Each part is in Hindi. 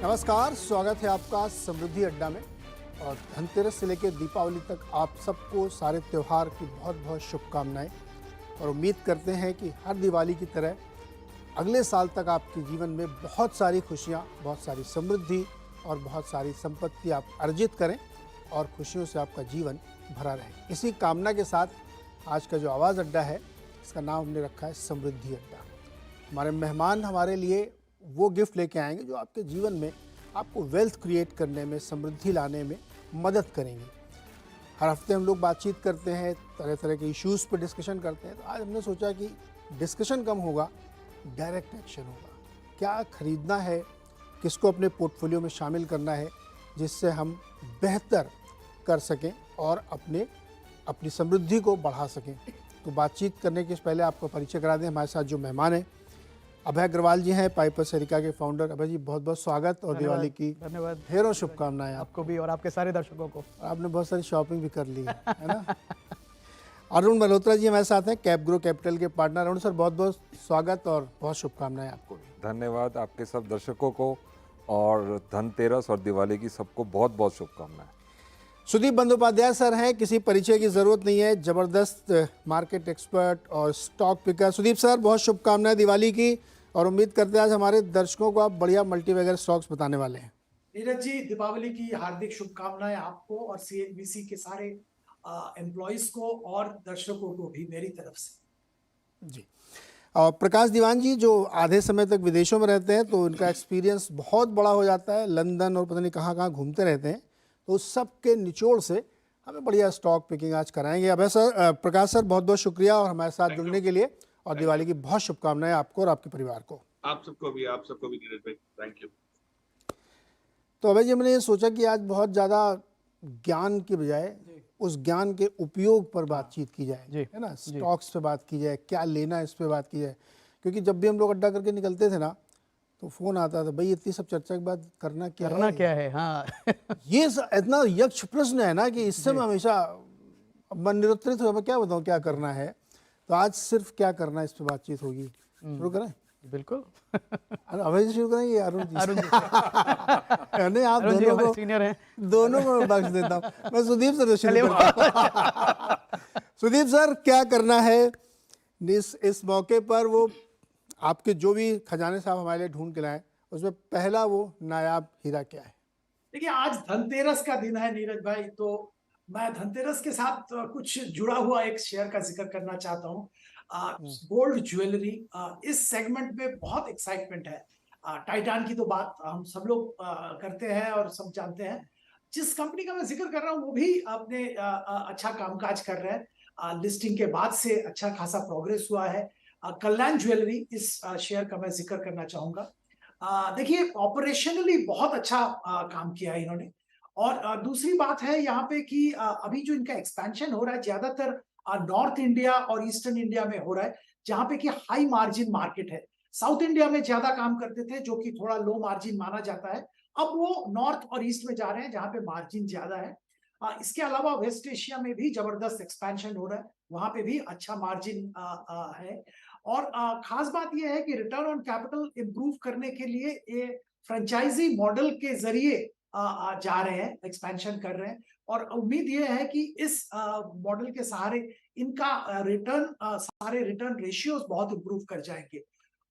नमस्कार, स्वागत है आपका समृद्धि अड्डा में। और धनतेरस से लेकर दीपावली तक आप सबको सारे त्यौहार की बहुत बहुत शुभकामनाएं। और उम्मीद करते हैं कि हर दिवाली की तरह अगले साल तक आपके जीवन में बहुत सारी खुशियां, बहुत सारी समृद्धि और बहुत सारी संपत्ति आप अर्जित करें और खुशियों से आपका जीवन भरा रहे। इसी कामना के साथ आज का जो आवाज़ अड्डा है, इसका नाम हमने रखा है समृद्धि अड्डा। हमारे मेहमान हमारे लिए वो गिफ्ट लेके आएंगे जो आपके जीवन में आपको वेल्थ क्रिएट करने में, समृद्धि लाने में मदद करेंगे। हर हफ्ते हम लोग बातचीत करते हैं, तरह तरह के इश्यूज़ पर डिस्कशन करते हैं। तो आज हमने सोचा कि डिस्कशन कम होगा, डायरेक्ट एक्शन होगा। क्या खरीदना है, किसको अपने पोर्टफोलियो में शामिल करना है, जिससे हम बेहतर कर सकें और अपनी समृद्धि को बढ़ा सकें। तो बातचीत करने के पहले आपको परिचय करा दें। हमारे साथ जो मेहमान हैं, अभय अग्रवाल जी हैं, पाइपर सेरिका के फाउंडर। अभय जी, बहुत बहुत स्वागत और दिवाली की धन्यवाद, ढेरों शुभकामनाएं आपको भी और आपके सारे दर्शकों को। आपने बहुत सारी शॉपिंग भी कर ली है ना। अरुण मल्होत्रा जी हमारे साथ हैं, कैपग्रो कैपिटल के पार्टनर। अरुण सर, बहुत बहुत स्वागत और बहुत शुभकामनाएं आपको भी। धन्यवाद आपके सब दर्शकों को और धनतेरस और दिवाली की सबको बहुत बहुत शुभकामनाएं। सुदीप बंदोपाध्याय सर हैं, किसी परिचय की जरूरत नहीं है, जबरदस्त मार्केट एक्सपर्ट और स्टॉक पिकर। सुदीप सर, बहुत शुभकामनाएं दिवाली की और उम्मीद करते हैं आज हमारे दर्शकों को आप बढ़िया मल्टीबैगर स्टॉक्स बताने वाले हैं। नीरज जी, दीपावली की हार्दिक शुभकामनाएं आपको और सीएनबीसी के सारे एम्प्लॉइज को और दर्शकों को भी मेरी तरफ से जी। और प्रकाश दीवान जी, जो आधे समय तक विदेशों में रहते हैं, तो उनका एक्सपीरियंस बहुत बड़ा हो जाता है, लंदन और पता नहीं कहाँ कहाँ घूमते रहते हैं। तो उस सब के निचोड़ से हमें बढ़िया स्टॉक पिकिंग आज कराएंगे। अभय सर, प्रकाश सर, बहुत बहुत शुक्रिया और हमारे साथ जुड़ने के लिए, और दिवाली की बहुत शुभकामनाएं आपको और आपके परिवार को। आप सबको भी नीरज भाई, थैंक यू। तो अभय जी, मैंने ये सोचा कि आज बहुत ज़्यादा ज्ञान के बजाय उस ज्ञान के उपयोग पर बातचीत की जाए, है ना। स्टॉक्स पे बात की जाए, क्या लेना है इस पे बात की जाए। क्योंकि जब भी हम लोग अड्डा करके निकलते थे ना, तो फोन आता था, भाई इतनी सब चर्चा के बाद करना क्या है। हाँ। ये इतना यक्ष प्रश्न है ना कि इससे मैं हमेशा मन निरुत्तरित हो, मैं क्या बताऊँ क्या करना है। तो आज सिर्फ क्या करना है इस पे बातचीत होगी। शुरू करें? बिल्कुल। अभय जी शुरू करेंगे, अरुण जी? अरुण जी नहीं, आप अरुण जी दोनों हमारे को, सीनियर हैं। दोनों को मैं बख्श देता हूँ। मैं सुदीप सर से शुरू करता हूँ। सुदीप सर, क्या करना है इस मौके पर? वो आपके जो भी खजाने साहब हमारे लिए ढूंढ के लाए, उसमें पहला वो नायाब हीरा क्या है? देखिए, आज धनतेरस का दिन है नीरज भाई, तो मैं धनतेरस के साथ कुछ जुड़ा हुआ एक शेयर का जिक्र करना चाहता हूँ। गोल्ड ज्वेलरी, इस सेगमेंट में बहुत एक्साइटमेंट है। टाइटान की तो बात हम सब लोग करते हैं और सब जानते हैं। जिस कंपनी का मैं जिक्र कर रहा हूँ वो भी अपने अच्छा कामकाज कर रहे हैं। लिस्टिंग के बाद से अच्छा खासा प्रोग्रेस हुआ है। कल्याण ज्वेलरी, इस शेयर का मैं जिक्र करना चाहूंगा। देखिए, ऑपरेशनली बहुत अच्छा काम किया है इन्होंने। और दूसरी बात है यहाँ पे कि अभी जो इनका एक्सपेंशन हो रहा है, ज्यादातर नॉर्थ इंडिया और ईस्टर्न इंडिया में हो रहा है, जहां पे कि हाई मार्जिन मार्केट है। साउथ इंडिया में ज्यादा काम करते थे, जो कि थोड़ा लो मार्जिन माना जाता है। अब वो नॉर्थ और ईस्ट में जा रहे हैं, जहां पे मार्जिन ज्यादा है। इसके अलावा वेस्ट एशिया में भी जबरदस्त एक्सपेंशन हो रहा है, वहां पे भी अच्छा मार्जिन है। और खास बात यह है कि रिटर्न ऑन कैपिटल इंप्रूव करने के लिए ये फ्रेंचाइजी मॉडल के जरिए जा रहे हैं, एक्सपेंशन कर रहे हैं। और उम्मीद ये है कि इस मॉडल के सहारे इनका सारे रिटर्न रेशियोज बहुत इंप्रूव कर जाएंगे।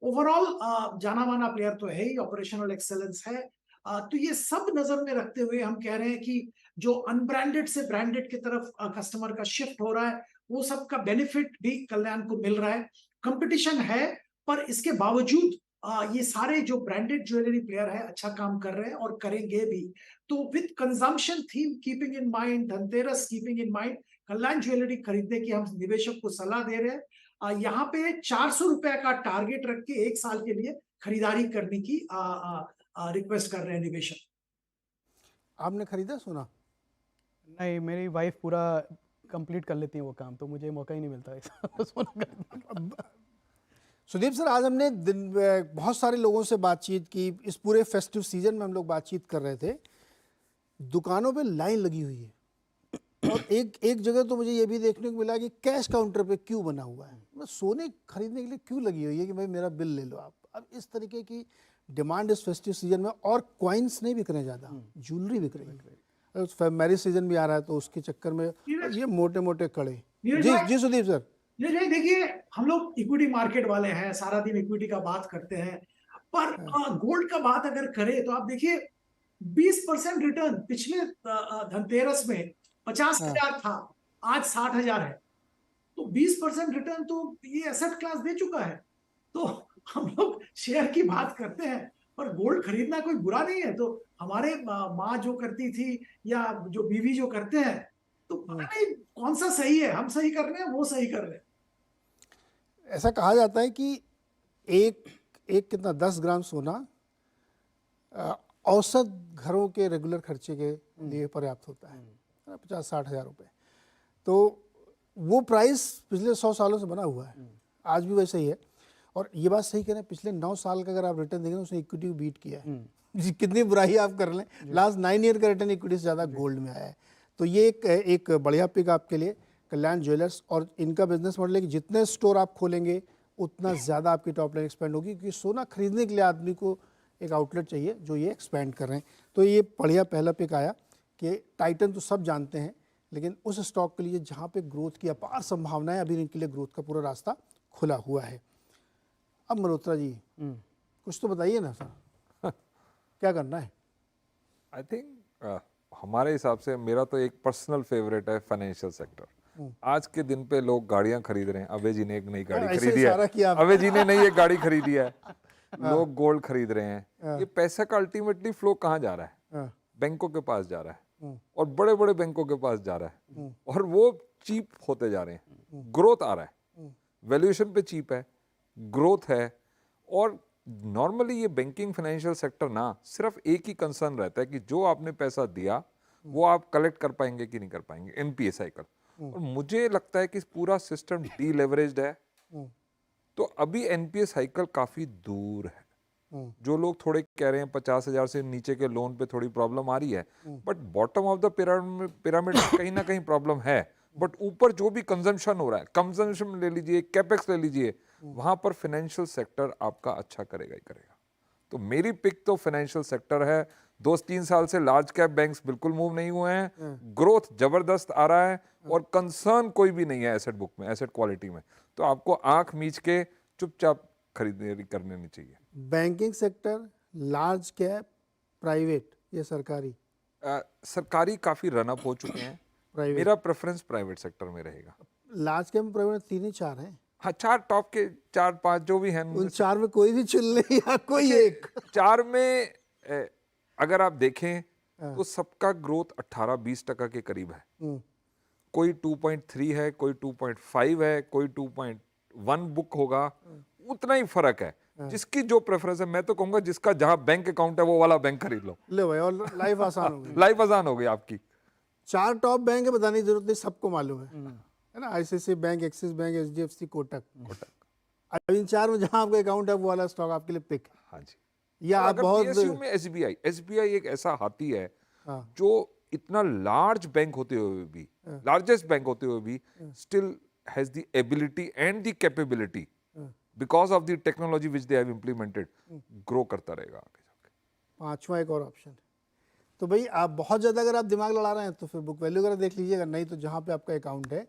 ओवरऑल जाना माना प्लेयर तो है ही, ऑपरेशनल एक्सेलेंस है। तो ये सब नजर में रखते हुए हम कह रहे हैं कि जो अनब्रांडेड से ब्रांडेड की तरफ कस्टमर का शिफ्ट हो रहा है, वो सब का बेनिफिट भी कल्याण को मिल रहा है। कंपटीशन है, पर इसके बावजूद ये सारे जो ब्रांडेड ज्वेलरी प्लेयर है अच्छा काम कर रहे हैं और करेंगे भी। तो with consumption theme keeping in mind, Dhanteras keeping in mind, Kalyan jewellery खरीदने की हम निवेशक को सलाह दे रहे हैं। यहाँ पे 400 रुपए का टारगेट रख के 1 साल के लिए खरीदारी करने की रिक्वेस्ट कर रहे हैं निवेशक। आपने खरीदा सोना? नहीं, मेरी वाइफ पूरा कंप्लीट कर लेती है वो काम, तो मुझे मौका ही नहीं मिलता है सोना का। सुदीप सर, आज हमने बहुत सारे लोगों से बातचीत की। इस पूरे फेस्टिव सीजन में हम लोग बातचीत कर रहे थे, दुकानों पे लाइन लगी हुई है। और एक जगह तो मुझे ये भी देखने को मिला कि कैश काउंटर पे क्यू बना हुआ है। मैं सोने खरीदने के लिए क्यों लगी हुई है कि भाई मेरा बिल ले लो आप। अब इस तरीके की डिमांड इस फेस्टिव सीजन में, और कॉइन्स नहीं बिक रहे ज़्यादा, ज्वेलरी बिक रही है। मैरिज सीजन भी आ रहा है तो उसके चक्कर में ये मोटे मोटे कड़े। नीरज जी भाई, जी सुदीप सर। नीरज भाई देखिए, हम लोग इक्विटी मार्केट वाले हैं, सारा दिन इक्विटी का बात करते हैं, पर गोल्ड का बात अगर करें तो आप देखिए 20% रिटर्न पिछले धनतेरस में 50,000 था, आज 60,000 है। तो 20% रिटर्न तो ये एसेट क्लास दे चुका है। तो हम लोग शेयर की बात करते हैं, पर गोल्ड खरीदना कोई बुरा नहीं है। तो हमारे माँ जो करती थी या जो बीवी जो करते हैं, तो पता नहीं कौन सा सही है, हम सही कर रहे हैं, वो सही कर रहे हैं। ऐसा कहा जाता है कि एक एक कितना 10 ग्राम सोना औसत घरों के रेगुलर खर्चे के लिए पर्याप्त होता है, 50-60 हज़ार रुपये। तो वो प्राइस पिछले 100 सालों से बना हुआ है, आज भी वैसे ही है। और ये बात सही कह रहे हैं, पिछले 9 साल का अगर आप रिटर्न देखें उसने इक्विटी को बीट किया है। कितनी बुराई आप कर लें, लास्ट 9 ईयर का रिटर्न इक्विटी से ज़्यादा गोल्ड में आया है। तो ये एक बढ़िया पिक आपके लिए कल्याण ज्वेलर्स। और इनका बिजनेस मॉडल है कि जितने स्टोर आप खोलेंगे उतना ज़्यादा आपकी टॉप लाइन एक्सपेंड होगी, क्योंकि सोना खरीदने के लिए आदमी को एक आउटलेट चाहिए, जो ये एक्सपेंड कर रहे हैं। तो ये बढ़िया पहला पिक आया कि टाइटन तो सब जानते हैं, लेकिन उस स्टॉक के लिए जहाँ पे ग्रोथ की अपार संभावनाएं, अभी इनके लिए ग्रोथ का पूरा रास्ता खुला हुआ है। अब मल्होत्रा जी कुछ तो बताइए ना सर, क्या करना है? आई थिंक हमारे हिसाब से मेरा तो एक पर्सनल फेवरेट है फाइनेंशियल सेक्टर। आज के दिन पे लोग गाड़ियां खरीद रहे हैं। अभय जी ने एक नई गाड़ी ऐसे खरीदी इशारा किया है, आपने। अभय जी ने नई एक गाड़ी खरीदी है, लोग गोल्ड खरीद रहे हैं। ये पैसा का अल्टीमेटली फ्लो कहाँ जा रहा है? बैंकों के पास जा रहा है, और बड़े बड़े बैंकों के पास जा रहा है, और वो चीप होते जा रहे हैं। ग्रोथ आ रहा है, वैल्यूएशन पे चीप है, ग्रोथ है। और नॉर्मली ये बैंकिंग फाइनेंशियल सेक्टर ना सिर्फ एक ही कंसर्न रहता है कि जो आपने पैसा दिया वो आप कलेक्ट कर पाएंगे कि नहीं कर पाएंगे, एनपीए साइकिल। और मुझे लगता है कि पूरा सिस्टम डीलेवरेज्ड है, तो अभी एनपीए साइकिल काफी दूर है। जो लोग थोड़े कह रहे हैं 50,000 से नीचे के लोन पे थोड़ी प्रॉब्लम आ रही है, but bottom of the pyramid कहीं ना कहीं प्रॉब्लम है। बट ऊपर जो भी कंजम्पशन हो रहा है, कंजम्पशन ले लीजिए, कैपेक्स ले लीजिए, वहां पर फाइनेंशियल सेक्टर आपका अच्छा करेगा ही करेगा। तो मेरी पिक तो फाइनेंशियल सेक्टर है। 2-3 साल से लार्ज कैप बैंक्स बिल्कुल मूव नहीं हुए हैं, ग्रोथ जबरदस्त आ रहा है, और कंसर्न कोई भी नहीं है एसेट बुक में, एसेट क्वालिटी में। तो आपको आंख मीच के चुपचाप खरीदारी करनी नहीं चाहिए। Banking sector, large cap, private या सरकारी? सरकारी काफी रनअप हो चुके हैं, प्राइवेट? मेरा प्रेफरेंस प्राइवेट सेक्टर में रहेगा। लार्ज कैप में प्राइवेट 3 ही 4 हैं। हाँ, 4 टॉप के 4-5 जो भी हैं, उन 4 में कोई भी चुन ले या कोई एक। 4 में अगर आप देखें तो सबका ग्रोथ 18-20% के करीब है। कोई 2.3 है, कोई 2.5 है, कोई 2.1 बुक होगा, उतना ही फर्क है। जिसकी जो प्रेफरेंस है, मैं तो कहूंगा जिसका जहां बैंक अकाउंट है वो वाला बैंक खरीद लो। ले भाई, और लाइफ आसान हो गई। लाइफ आसान हो गई आपकी। 4 टॉप बैंक है, बताने की जरूरत नहीं, सबको मालूम है ना? ICICI bank, axis bank, HDFC, Kotak. अब इन 4 में जहां आपका अकाउंट है वो वाला स्टॉक आपके लिए पिक है। हाँ जी। या आप बहुत PSU में एसबीआई एक ऐसा हाथी है जो इतना लार्ज बैंक होते हुए भी, लार्जेस्ट बैंक होते हुए भी, still has the ability and the capability because of the technology which they have implemented, grow करता रहेगा आगे जाके। 5वां एक और ऑप्शन है। तो भाई आप बहुत ज़्यादा अगर आप दिमाग लड़ा रहे हैं तो फिर बुक वैल्यू वगैरह देख लीजिएगा, नहीं तो जहाँ पे आपका अकाउंट है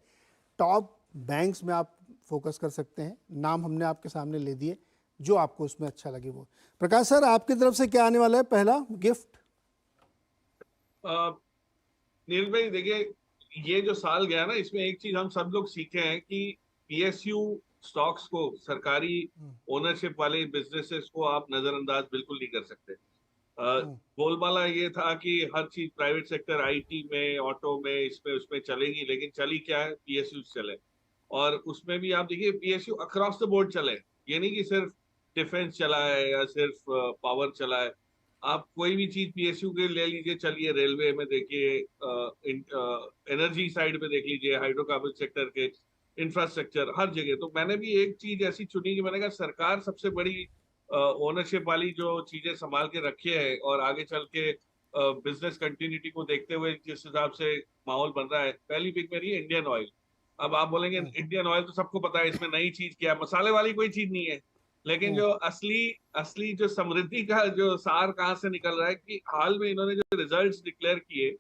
टॉप बैंक्स में आप फोकस कर सकते हैं। नाम हमने आपके सामने ले दिए, जो आपको उसमें अच्छा लगे वो। प्रकाश सर, आपकी तरफ से क्या आने वाला है पहला गिफ्ट? नीरज भाई देखिए, ये जो साल गया ना, इसमें एक चीज हम सब लोग सीखे हैं कि पीएसयू स्टॉक्स को, सरकारी ओनरशिप वाले बिजनेसेस को आप नजरअंदाज बिल्कुल नहीं कर सकते। बोलबाला ये था कि हर चीज प्राइवेट सेक्टर, आईटी में, ऑटो में, इसमें उसमें चलेगी, लेकिन चली क्या है? पीएसयू चले। और उसमें भी आप देखिए पीएसयू अक्रॉस द बोर्ड चले, ये नहीं कि सिर्फ डिफेंस चला है या सिर्फ पावर चला है। आप कोई भी चीज पीएसयू के ले लीजिए, चलिए रेलवे में देखिए, एनर्जी साइड पे देख लीजिए, हाइड्रोकार्बन सेक्टर के, इंफ्रास्ट्रक्चर, हर जगह। तो मैंने भी एक चीज ऐसी चुनी कि मैंने कहा सरकार सबसे बड़ी ओनरशिप वाली जो चीजें संभाल के रखी है, और आगे चल के बिजनेस कंटिन्यूटी को देखते हुए जिस हिसाब से माहौल बन रहा है, पहली पिक मेरी है इंडियन ऑयल। अब आप बोलेंगे इंडियन ऑयल तो सबको पता है, इसमें नई चीज क्या है? मसाले वाली कोई चीज नहीं है, लेकिन जो असली असली जो समृद्धि का जो सार कहाँ से निकल रहा है कि हाल में इन्होंने जो रिजल्ट्स डिक्लेयर किए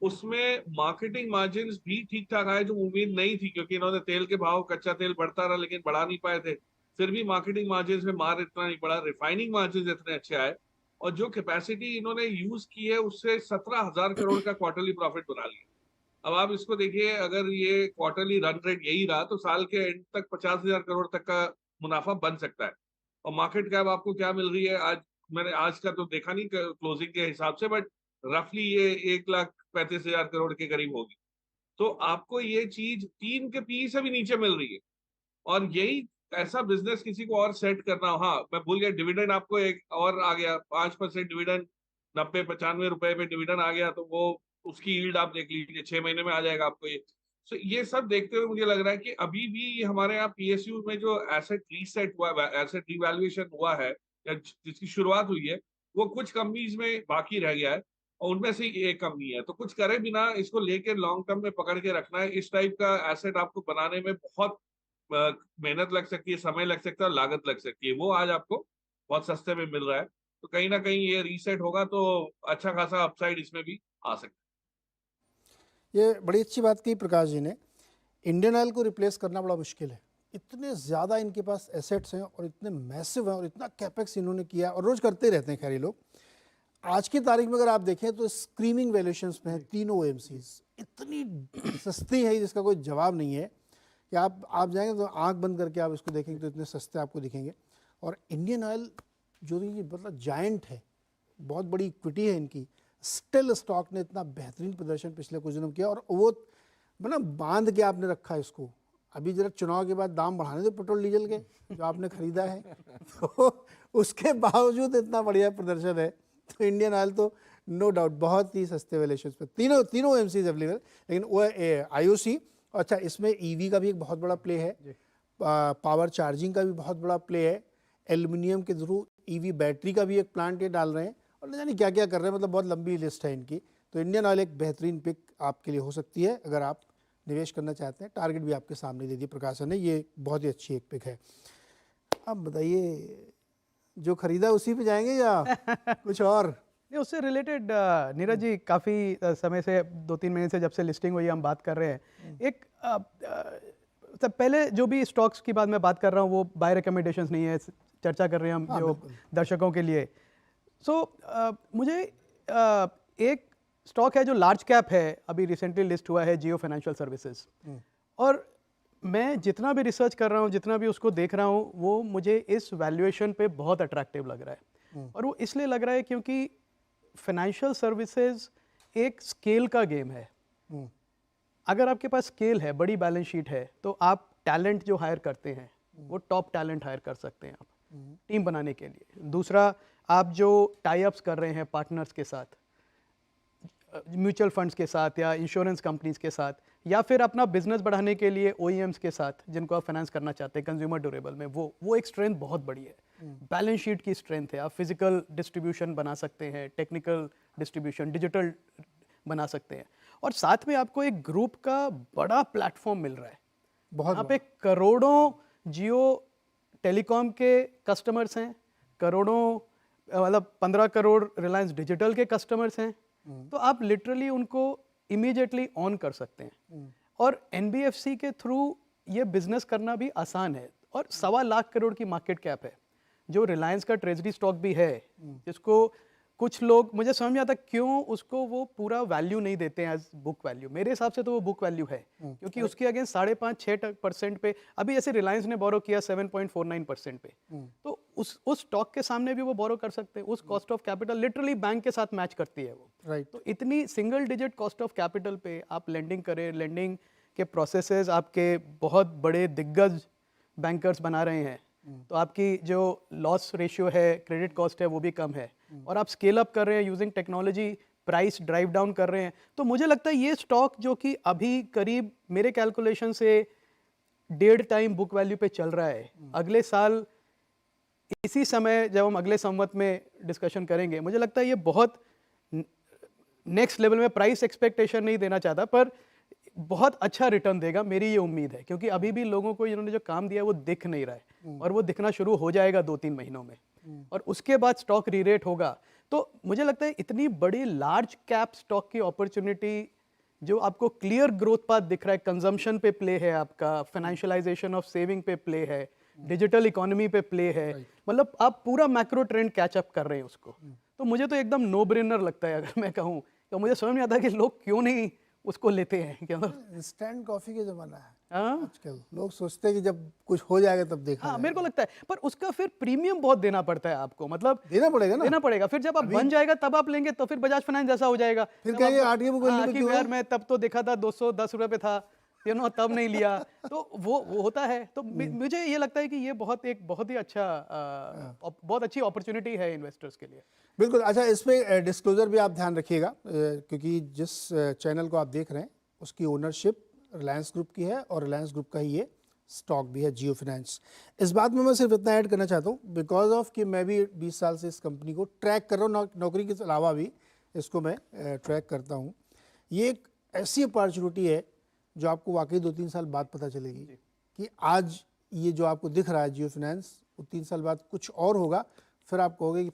उसमें मार्केटिंग मार्जिन्स भी ठीक ठाक आए, जो उम्मीद नहीं थी, क्योंकि इन्होंने तेल के भाव, कच्चा तेल बढ़ता रहा लेकिन बढ़ा नहीं पाए थे, फिर भी मार्केटिंग मार्जिन्स में मार इतना नहीं पड़ा, रिफाइनिंग मार्जिन्स इतने अच्छे आए, और जो कैपेसिटी इन्होंने यूज की है उससे 17,000 करोड़ का क्वार्टरली प्रॉफिट बना लिया। अब आप इसको देखिए, अगर ये क्वार्टरली रन रेट यही रहा तो साल के एंड तक 50,000 करोड़ तक का मुनाफा बन सकता है। और मार्केट कैप आपको क्या मिल रही है आज, मैंने आज का तो देखा नहीं क्लोजिंग के हिसाब से, बट रफली ये 1,35,000 करोड़ के करीब होगी। तो आपको ये चीज 3 के पी से भी नीचे मिल रही है, और यही ऐसा बिजनेस किसी को और सेट करना हो। हाँ, मैं भूल गया, डिविडेंड आपको एक और आ गया, 5% डिविडेंड, 90-95 रुपए पे डिविडेंड आ गया, तो वो उसकी यील्ड आप देख लीजिए, 6 महीने में आ जाएगा आपको ये। सो ये सब देखते हुए मुझे लग रहा है कि अभी भी हमारे यहाँ पीएसयू में जो एसेट रीसेट हुआ है, एसेट रिवैल्यूएशन हुआ है, या जिसकी शुरुआत हुई है, वो कुछ कंपनीज में बाकी रह गया है, और उनमें से एक कंपनी है। तो कुछ करे बिना इसको लेके लॉन्ग टर्म में पकड़ के रखना है। इस टाइप का एसेट आपको बनाने में बहुत मेहनत लग सकती है, समय लग सकता है, लागत लग सकती है। वो आज आपको बहुत सस्ते में मिल रहा है, तो कहीं ना कहीं ये रीसेट होगा तो अच्छा खासा अपसाइड इसमें भी आ सकता है। ये बड़ी अच्छी बात की प्रकाश जी ने। इंडियन ऑयल को रिप्लेस करना बड़ा मुश्किल है, इतने ज़्यादा इनके पास एसेट्स हैं और इतने मैसिव हैं और इतना कैपेक्स इन्होंने किया और रोज़ करते रहते हैं। खैर ये लोग आज की तारीख में अगर आप देखें तो स्क्रीमिंग वैल्यूएशंस में है तीनों OMCs, इतनी सस्ती है जिसका कोई जवाब नहीं है कि आप जाएंगे तो आंख बंद करके आप इसको देखेंगे तो इतने सस्ते आपको दिखेंगे। और इंडियन ऑयल जो ये मतलब जायंट है, बहुत बड़ी इक्विटी है इनकी, स्टिल स्टॉक ने इतना बेहतरीन प्रदर्शन पिछले कुछ दिनों किया, और वो मतलब बांध के आपने रखा है इसको। अभी जरा चुनाव के बाद दाम बढ़ाने दो पेट्रोल डीजल के जो आपने खरीदा है तो उसके बावजूद इतना बढ़िया प्रदर्शन है। तो इंडियन ऑयल तो नो डाउट बहुत ही सस्ते वैल्यूएशन पे तीनों OMCs अवेलेबल, लेकिन वो IOC। अच्छा, इसमें EV का भी एक बहुत बड़ा प्ले है, पावर चार्जिंग का भी बहुत बड़ा प्ले है, एल्युमिनियम के थ्रू EV बैटरी का भी एक प्लांट ये डाल रहे हैं, और न जाने क्या क्या कर रहे हैं, मतलब बहुत लंबी लिस्ट है इनकी। तो इंडियन ऑयल एक बेहतरीन पिक आपके लिए हो सकती है अगर आप निवेश करना चाहते हैं। टारगेट भी आपके सामने दे दिए प्रकाशन ने, ये बहुत ही अच्छी एक पिक है। अब बताइए, जो खरीदा उसी पे जाएंगे या कुछ और? नहीं, उससे रिलेटेड नीरज जी काफ़ी समय से 2-3 महीने से जब से लिस्टिंग हुई हम बात कर रहे हैं। एक सब पहले जो भी स्टॉक्स की बात मैं बात कर रहा हूँ वो बाय रिकमेंडेशंस नहीं है, चर्चा कर रहे हैं हम जो दर्शकों के लिए। मुझे एक स्टॉक है जो लार्ज कैप है, अभी रिसेंटली लिस्ट हुआ है, जियो फाइनेंशियल सर्विसेज, और मैं जितना भी रिसर्च कर रहा हूँ, जितना भी उसको देख रहा हूँ, वो मुझे इस वैल्यूएशन पे बहुत अट्रैक्टिव लग रहा है। और वो इसलिए लग रहा है क्योंकि फाइनेंशियल सर्विसेज एक स्केल का गेम है। अगर आपके पास स्केल है, बड़ी बैलेंस शीट है, तो आप टैलेंट जो हायर करते हैं वो टॉप टैलेंट हायर कर सकते हैं आप टीम बनाने के लिए। दूसरा, आप जो टाई अप्स कर रहे हैं पार्टनर्स के साथ, म्यूचुअल फंड्स के साथ या इंश्योरेंस कंपनीज के साथ, या फिर अपना बिजनेस बढ़ाने के लिए OEMs के साथ जिनको आप फाइनेंस करना चाहते हैं कंज्यूमर ड्यूरेबल में, वो एक स्ट्रेंथ बहुत बड़ी है। बैलेंस शीट की स्ट्रेंथ है, आप फिजिकल डिस्ट्रीब्यूशन बना सकते हैं, टेक्निकल डिस्ट्रीब्यूशन, डिजिटल बना सकते हैं, और साथ में आपको एक ग्रुप का बड़ा प्लेटफॉर्म मिल रहा है। बहुत यहाँ पे करोड़ों जियो टेलीकॉम के कस्टमर्स हैं, करोड़ों मतलब 15 करोड़ रिलायंस डिजिटल के कस्टमर्स हैं, तो आप लिटरली उनको इमीडिएटली ऑन कर सकते हैं। और NBFC के थ्रू ये बिजनेस करना भी आसान है, और 1.25 लाख करोड़ की मार्केट कैप है, जो रिलायंस का ट्रेजरी स्टॉक भी है, जिसको कुछ लोग, मुझे समझ में आता क्यों उसको वो पूरा वैल्यू नहीं देते हैं एज बुक वैल्यू। मेरे हिसाब से तो वो बुक वैल्यू है, क्योंकि उसके अगेंस्ट 5.5-6% पे, अभी जैसे रिलायंस ने बोरो किया 7.49% पे, तो उस स्टॉक के सामने भी वो बोरो कर सकते हैं। उस cost of capital literally bank के साथ मैच करती है वो, राइट। तो इतनी single digit cost of capital पे आप लेंडिंग करें, लेंडिंग के प्रोसेसेस आपके बहुत बड़े दिग्गज बैंकर्स बना रहे हैं, तो आपकी जो लॉस रेशियो है, क्रेडिट कॉस्ट है, वो भी कम है, और आप स्केल अप कर रहे हैं using technology, price drive down कर रहे हैं। तो मुझे लगता है ये स्टॉक जो कि अभी करीब मेरे कैलकुलेशन से 1.5 टाइम बुक वैल्यू पे चल रहा है, अगले साल इसी समय जब हम अगले संवत में डिस्कशन करेंगे, मुझे लगता है ये बहुत नेक्स्ट लेवल में, प्राइस एक्सपेक्टेशन नहीं देना चाहता, पर बहुत अच्छा रिटर्न देगा, मेरी ये उम्मीद है, क्योंकि अभी भी लोगों को इन्होंने जो काम दिया है वो दिख नहीं रहा है और वो दिखना शुरू हो जाएगा 2-3 महीनों में और उसके बाद स्टॉक रीरेट होगा। तो मुझे लगता है इतनी बड़ी लार्ज कैप स्टॉक की अपॉर्चुनिटी जो आपको क्लियर ग्रोथ पाथ दिख रहा है, कंजम्पशन पे प्ले है आपका, फाइनेंशियलाइजेशन ऑफ सेविंग पे प्ले है, डिजिटल इकोनॉमी पे प्ले है, मतलब आप पूरा मैक्रो ट्रेंड कैच अप कर रहे हैं उसको। तो मुझे तो एकदम नो ब्रेनर लगता है, अगर मैं कहूँ तो मुझे समझ नहीं आता कि लोग क्यों नहीं उसको लेते हैं। क्या इंस्टेंट कॉफी का जमाना है हाँ आजकल, लोग सोचते हैं कि जब कुछ हो जाएगा तब देखा हाँ, जाएगा। मेरे को लगता है, पर उसका फिर प्रीमियम बहुत देना पड़ता है आपको, मतलब देना पड़ेगा ना, देना पड़ेगा। फिर जब आप बन जाएगा तब आप लेंगे, तो फिर बजाज फाइनेंस जैसा हो जाएगा, फिर तब कहेंगे आपको- आरटीएम को हाँ, पे कि क्यों है? यार मैं तब तो देखा था 210 रुपए पे था, तब नहीं लिया। तो वो होता है। तो मुझे ये लगता है कि ये बहुत ही अच्छा बहुत अच्छी अपॉर्चुनिटी है इन्वेस्टर्स के लिए। बिल्कुल। अच्छा, इसमें डिस्क्लोजर भी आप ध्यान रखिएगा, क्योंकि जिस चैनल को आप देख रहे हैं उसकी ओनरशिप रिलायंस ग्रुप की है और रिलायंस ग्रुप का ही ये स्टॉक भी है, जियो फाइनेंस। इस बात में मैं सिर्फ इतना ऐड करना चाहता हूँ, बिकॉज ऑफ कि मैं भी 20 साल से इस कंपनी को ट्रैक कर रहा हूँ, नौकरी के अलावा भी इसको मैं ट्रैक करता हूँ। ये एक ऐसी अपॉर्चुनिटी है जो आपको वाकई 2-3 साल बाद पता चलेगी कि आज ये जो आपको दिख रहा है जियो फाइनेंस, वो 3 साल बाद कुछ और होगा, फिर आप कहोगे कि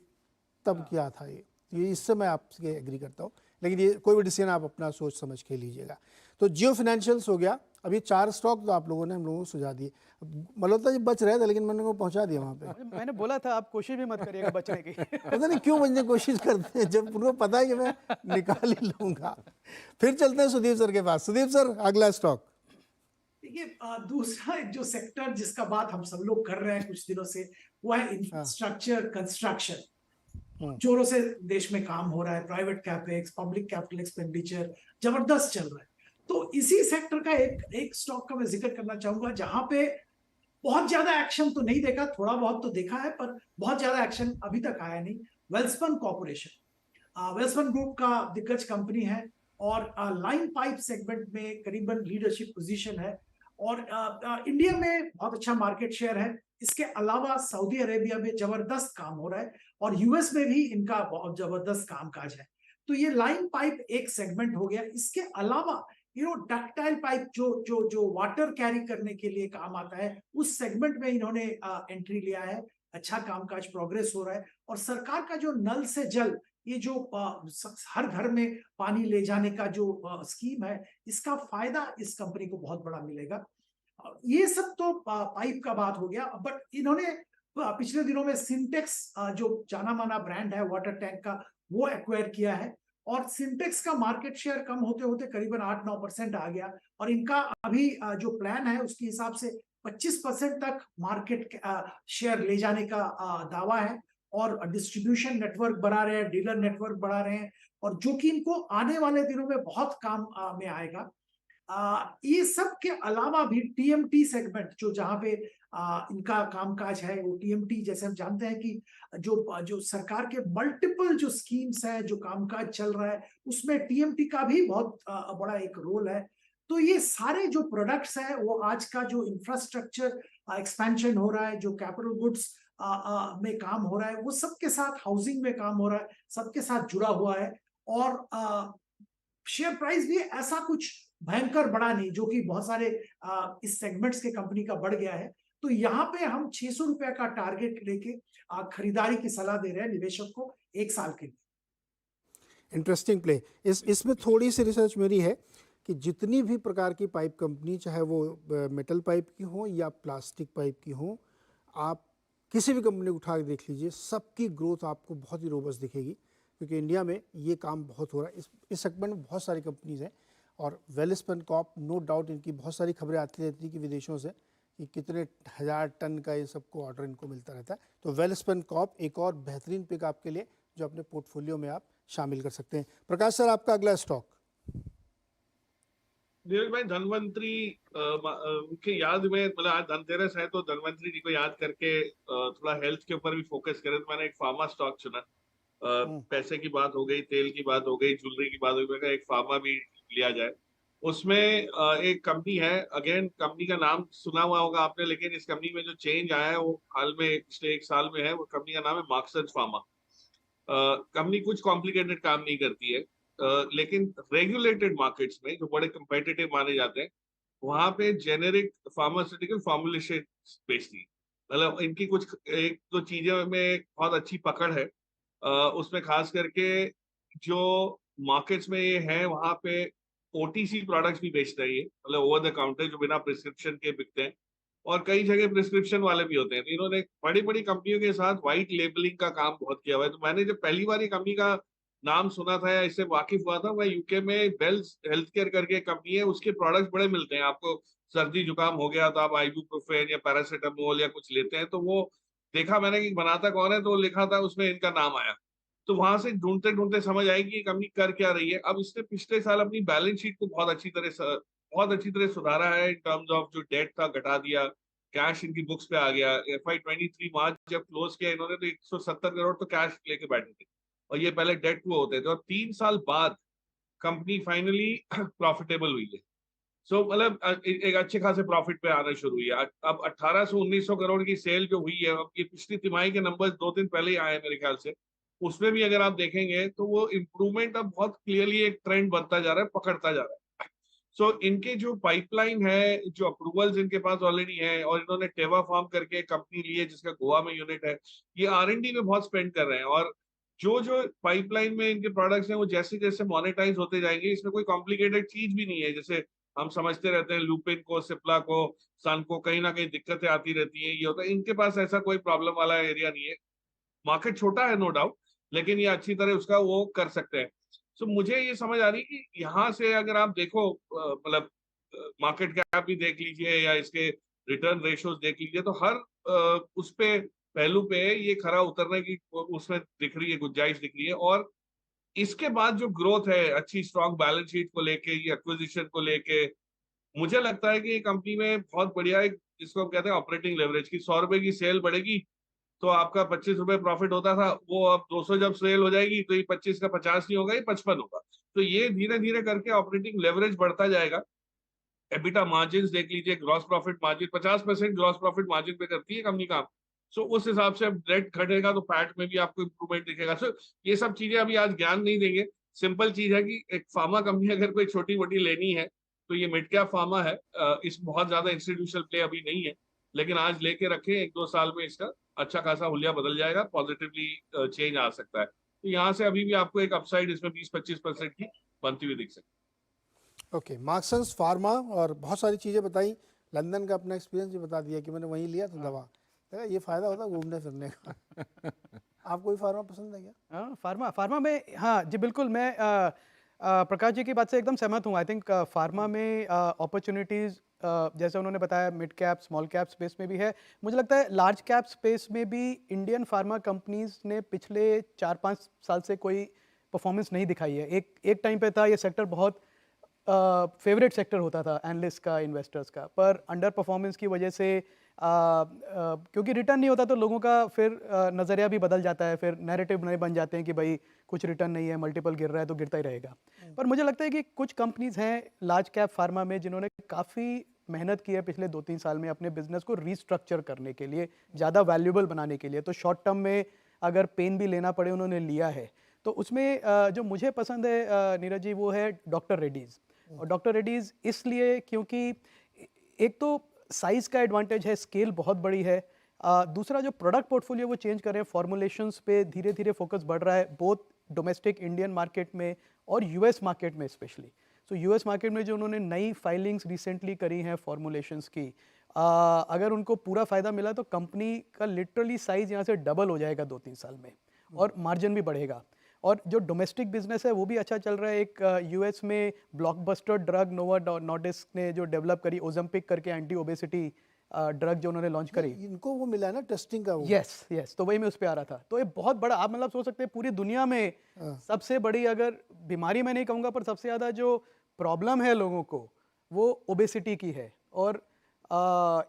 तब क्या था ये इससे मैं आपसे एग्री करता हूँ। लेकिन ये कोई भी डिसीजन आप अपना सोच समझ के लीजिएगा। तो जियो फाइनेंशियल्स हो गया। अभी 4 स्टॉक तो आप लोगों ने हम लोगों को सुझा दिए। मल्होत्रा जी बच रहे थे, लेकिन मैंने उनको पहुंचा दिया वहाँ पे। मैंने बोला था आप कोशिश भी मत करिएगा बचने की। पता नहीं क्यों बचने की कोशिश करते हैं जब उनको पता है कि मैं निकाल ही लूँगा। फिर चलते हैं सुदीप सर के पास। सुदीप सर, अगला स्टॉक। देखिए, दूसरा एक जो सेक्टर जिसका बात हम सब लोग कर रहे हैं कुछ दिनों से, वो है इंफ्रास्ट्रक्चर कंस्ट्रक्शन। जोरों से देश में काम हो रहा है, private capex, public capital expenditure जबरदस्त चल रहा है। तो इसी सेक्टर का एक स्टॉक का मैं जिक्र करना चाहूंगा, जहां पे बहुत ज्यादा एक्शन तो नहीं देखा, थोड़ा बहुत तो देखा है, पर बहुत ज्यादा एक्शन अभी तक आया नहीं। वेल्सपन कॉर्पोरेशन, वेल्सपन ग्रुप का दिग्गज कंपनी है और लाइन पाइप सेगमेंट में करीबन लीडरशिप पोजीशन है और इंडिया में बहुत अच्छा मार्केट शेयर है। इसके अलावा सऊदी अरेबिया में जबरदस्त काम हो रहा है और यूएस में भी इनका बहुत जबरदस्त कामकाज है। तो ये लाइन पाइप एक सेगमेंट हो गया। इसके अलावा डक्टाइल पाइप जो जो जो वाटर कैरी करने के लिए काम आता है, उस सेगमेंट में इन्होंने एंट्री लिया है। अच्छा कामकाज प्रोग्रेस हो रहा है और सरकार का जो नल से जल, ये जो हर घर में पानी ले जाने का जो स्कीम है, इसका फायदा इस कंपनी को बहुत बड़ा मिलेगा। ये सब तो पाइप का बात हो गया, बट इन्होंने पिछले दिनों में सिंटेक्स जो जाना माना ब्रांड है वाटर टैंक का, वो एक्वायर किया है और सिंटेक्स का मार्केट शेयर कम होते होते करीबन 8-9% आ गया और इनका अभी जो प्लान है उसके हिसाब से 25% तक मार्केट शेयर ले जाने का दावा है और डिस्ट्रीब्यूशन नेटवर्क बढ़ा रहे हैं, डीलर नेटवर्क बढ़ा रहे हैं और जो कि इनको आने वाले दिनों में बहुत काम में आएगा। ये सब के अलावा भी टीएमटी सेगमेंट जो जहां पे इनका कामकाज है, वो टीएमटी जैसे हम जानते हैं कि जो सरकार के मल्टीपल जो स्कीम्स है, जो कामकाज चल रहा है, उसमें टीएमटी का भी बहुत बड़ा एक रोल है। तो ये सारे जो प्रोडक्ट्स हैं, वो आज का जो इंफ्रास्ट्रक्चर एक्सपेंशन हो रहा है, जो कैपिटल गुड्स में काम हो रहा है, वो सबके साथ, हाउसिंग में काम हो रहा है, सबके साथ जुड़ा हुआ है और शेयर प्राइस भी ऐसा कुछ भयंकर बड़ा नहीं जो कि बहुत सारे इस सेगमेंट्स के कंपनी का बढ़ गया है। तो यहाँ पे हम 600 रुपए का टारगेट लेके खरीदारी की सलाह दे रहे हैं निवेशक को 1 साल के लिए। Interesting play. इसमें थोड़ी सी रिसर्च मेरी है कि जितनी भी प्रकार की पाइप कंपनी, चाहे वो मेटल पाइप की हो या प्लास्टिक पाइप की हो, आप किसी भी कंपनी को उठा के देख लीजिए, सबकी ग्रोथ आपको बहुत ही रोबस्ट दिखेगी, क्योंकि इंडिया में ये काम बहुत हो रहा है। इस सेगमेंट में बहुत सारी कंपनीज हैं और वेलस्पन कॉर्प, नो डाउट इनकी बहुत सारी खबरें आती रहती हैं कि विदेशों से कि कितने 1000 टन का ये सबको ऑर्डर इनको मिलता रहता है। तो वेलस्पन कॉर्प एक और बेहतरीन पिक आपके लिए जो अपने पोर्टफोलियो में आप शामिल कर सकते हैं। प्रकाश सर, आपका अगला स्टॉक। नीरज भाई, धनवंतरी के याद में, मतलब आज धनतेरस है तो धनवंतरी जी को याद करके थोड़ा हेल्थ के ऊपर भी फोकस करें, तो मैंने एक फार्मा स्टॉक चुना। पैसे की बात हो गई, तेल की बात हो गई, ज्वेलरी की बात हो गई, एक फार्मा भी लिया जाए। उसमें एक कंपनी है, अगेन कंपनी का नाम सुना हुआ होगा आपने, लेकिन इस कंपनी में जो चेंज आया है वो हाल में पिछले 1 साल में है। वो कंपनी का नाम है मार्क्संस फार्मा। कंपनी कुछ कॉम्प्लिकेटेड काम नहीं करती है। लेकिन रेगुलेटेड मार्केट्स में जो बड़े कंपेटिटिव माने जाते हैं वहां पे जेनेरिक फार्मास्यूटिकल फॉर्मुलेशन बेचती है। मतलब इनकी कुछ एक दो चीजों में बहुत अच्छी पकड़ है। उसमें खास करके जो मार्केट्स में ये है वहां पे ओटीसी प्रोडक्ट्स भी बेचता है ये, मतलब ओवर द काउंटर जो बिना प्रिस्क्रिप्शन के बिकते हैं, और कई जगह प्रिस्क्रिप्शन वाले भी होते हैं। तो इन्होंने बड़ी बड़ी कंपनियों के साथ व्हाइट लेबलिंग का काम बहुत किया हुआ है। तो मैंने जब पहली बार ये कंपनी का नाम सुना था या इससे वाकिफ हुआ था, मैं यूके में बेल्स हेल्थ केयर करके एक कंपनी है, उसके प्रोडक्ट्स बड़े मिलते हैं आपको। सर्दी जुकाम हो गया तो आप आइबुप्रोफेन या पैरासीटामोल या कुछ लेते हैं, तो वो देखा मैंने कि बनाता कौन है, तो लिखा था उसमें इनका नाम आया। तो वहां से ढूंढते ढूंढते समझ आएगी ये कंपनी कर क्या रही है। अब इसने पिछले साल अपनी बैलेंस शीट को बहुत अच्छी तरह सुधारा है। इन टर्म्स ऑफ जो डेट था घटा दिया, कैश इनकी बुक्स पे आ गया। FY23 मार्च जब क्लोज किया इन्होंने तो 170 करोड़ तो कैश लेके बैठे थे, और ये पहले डेट हुए होते थे, और 3 साल बाद कंपनी फाइनली प्रॉफिटेबल हुई है। सो मतलब एक अच्छे खासे प्रॉफिट पे आना शुरू हुई है। अब 1800-1900 करोड़ की सेल जो हुई है, अब ये पिछली तिमाही के नंबर्स 2 दिन पहले ही आए हैं मेरे ख्याल से, उसमें भी अगर आप देखेंगे तो वो इम्प्रूवमेंट अब बहुत क्लियरली एक ट्रेंड बनता जा रहा है, पकड़ता जा रहा है। सो इनके जो पाइपलाइन है, जो अप्रूवल्स इनके पास ऑलरेडी है, और इन्होंने टेवा फार्म करके कंपनी ली है जिसका गोवा में यूनिट है, ये R&D में बहुत स्पेंड कर रहे हैं। और जो जो पाइपलाइन में इनके प्रोडक्ट्स हैं वो जैसे जैसे मोनेटाइज होते जाएंगे, इसमें कोई कॉम्प्लिकेटेड चीज भी नहीं है। जैसे हम समझते रहते हैं लुपिन को, सिप्ला को, सन को कहीं ना कहीं दिक्कतें आती रहती हैं, ये होता है, इनके पास ऐसा कोई प्रॉब्लम वाला एरिया नहीं है। मार्केट छोटा है नो डाउट, लेकिन ये अच्छी तरह उसका वो कर सकते हैं। सो मुझे ये समझ आ रही कि यहाँ से अगर आप देखो, मतलब मार्केट कैप भी देख लीजिए या इसके रिटर्न रेशियोज देख लीजिए, तो हर उस पे पहलू पे ये खरा उतरने की उसमें दिख रही है, गुंजाइश दिख रही है। और इसके बाद जो ग्रोथ है अच्छी स्ट्रॉन्ग बैलेंस शीट को लेके, ये एक्विजिशन को लेके, मुझे लगता है कि ये कंपनी में बहुत बढ़िया एक जिसको हम कहते हैं ऑपरेटिंग लेवरेज की, 100 रुपए की सेल बढ़ेगी तो आपका 25 रुपए प्रॉफिट होता था, वो अब 200 जब सेल हो जाएगी तो ये 25 का 50 नहीं होगा, ये 55 होगा। तो ये धीरे धीरे करके ऑपरेटिंग लेवरेज बढ़ता जाएगा। एबिटा मार्जिन देख लीजिए, gross profit margin 50% gross profit margin पे करती है कंपनी काम। सो उस हिसाब से अब डेट घटेगा तो पैट में भी आपको इंप्रूवमेंट दिखेगा। सो ये सब चीजें अभी आज ज्ञान नहीं देंगे, सिंपल चीज है कि एक फार्मा कंपनी अगर कोई छोटी मोटी लेनी है तो ये मिड कैप फार्मा है। इस बहुत ज्यादा इंस्टीट्यूशनल प्ले अभी नहीं है, लेकिन आज लेके रखें, 1-2 साल में इसका अच्छा खासा हुलिया बदल जाएगा, पॉजिटिवली चेंज आ सकता है। तो यहाँ से अभी भी आपको एक अपसाइड इसमें 20-25% की बनती हुई दिख सकती है। ओके, मार्क्संस फार्मा और बहुत सारी चीज़ें बताई, लंदन का अपना एक्सपीरियंस भी बता दिया कि मैंने वहीं लिया था दवा। ये फ़ायदा होता है घूमने फिरने का। आपको भी फार्मा पसंद है क्या? हाँ, फार्मा में, हाँ जी बिल्कुल, मैं प्रकाश जी की बात से एकदम सहमत हूँ। आई थिंक फार्मा में अपॉर्चुनिटीज़ जैसे उन्होंने बताया mid cap small cap space में भी है। मुझे लगता है लार्ज कैप स्पेस में भी इंडियन फार्मा कंपनीज ने पिछले 4-5 साल से कोई परफॉर्मेंस नहीं दिखाई है। एक टाइम पे था ये सेक्टर बहुत फेवरेट सेक्टर होता था एनालिस्ट का, इन्वेस्टर्स का, पर अंडर परफॉर्मेंस की वजह से क्योंकि रिटर्न नहीं होता तो लोगों का फिर नज़रिया भी बदल जाता है, फिर नैरेटिव नए बन जाते हैं कि भाई कुछ रिटर्न नहीं है, मल्टीपल गिर रहा है तो गिरता ही रहेगा। पर मुझे लगता है कि कुछ कंपनीज हैं लार्ज कैप फार्मा में जिन्होंने काफ़ी मेहनत की है पिछले 2-3 साल में अपने बिजनेस को रीस्ट्रक्चर करने के लिए, ज़्यादा वैल्यूएबल बनाने के लिए। तो शॉर्ट टर्म में अगर पेन भी लेना पड़े उन्होंने लिया है। तो उसमें जो मुझे पसंद है नीरज जी, वो है डॉक्टर रेड्डीज़। और डॉक्टर रेड्डीज़ इसलिए क्योंकि एक तो साइज़ का एडवांटेज है, स्केल बहुत बड़ी है। दूसरा जो प्रोडक्ट पोर्टफोलियो वो चेंज कर रहे हैं, फॉर्मुलेशंस पे धीरे धीरे फोकस बढ़ रहा है, बोथ डोमेस्टिक इंडियन मार्केट में और यूएस मार्केट में स्पेशली। सो यूएस मार्केट में जो उन्होंने नई फाइलिंग्स रिसेंटली करी हैं फॉर्मुलेशंस की, अगर उनको पूरा फ़ायदा मिला तो कंपनी का लिटरली साइज़ यहाँ से डबल हो जाएगा 2-3 साल में, और मार्जिन भी बढ़ेगा। और जो डोमेस्टिक बिजनेस है वो भी अच्छा चल रहा है। एक यूएस में ब्लॉकबस्टर ड्रग नोवा नॉर्डिस्क ने जो डेवलप करी, ओजम्पिक करके एंटी ओबेसिटी ड्रग जो उन्होंने लॉन्च करी, इनको वो मिला है ना टेस्टिंग का वो। यस, तो वही मैं उस पर आ रहा था। तो ये बहुत बड़ा, आप मतलब सोच सकते हैं पूरी दुनिया में सबसे बड़ी, अगर बीमारी मैं नहीं कहूँगा पर सबसे ज़्यादा जो प्रॉब्लम है लोगों को वो ओबेसिटी की है। और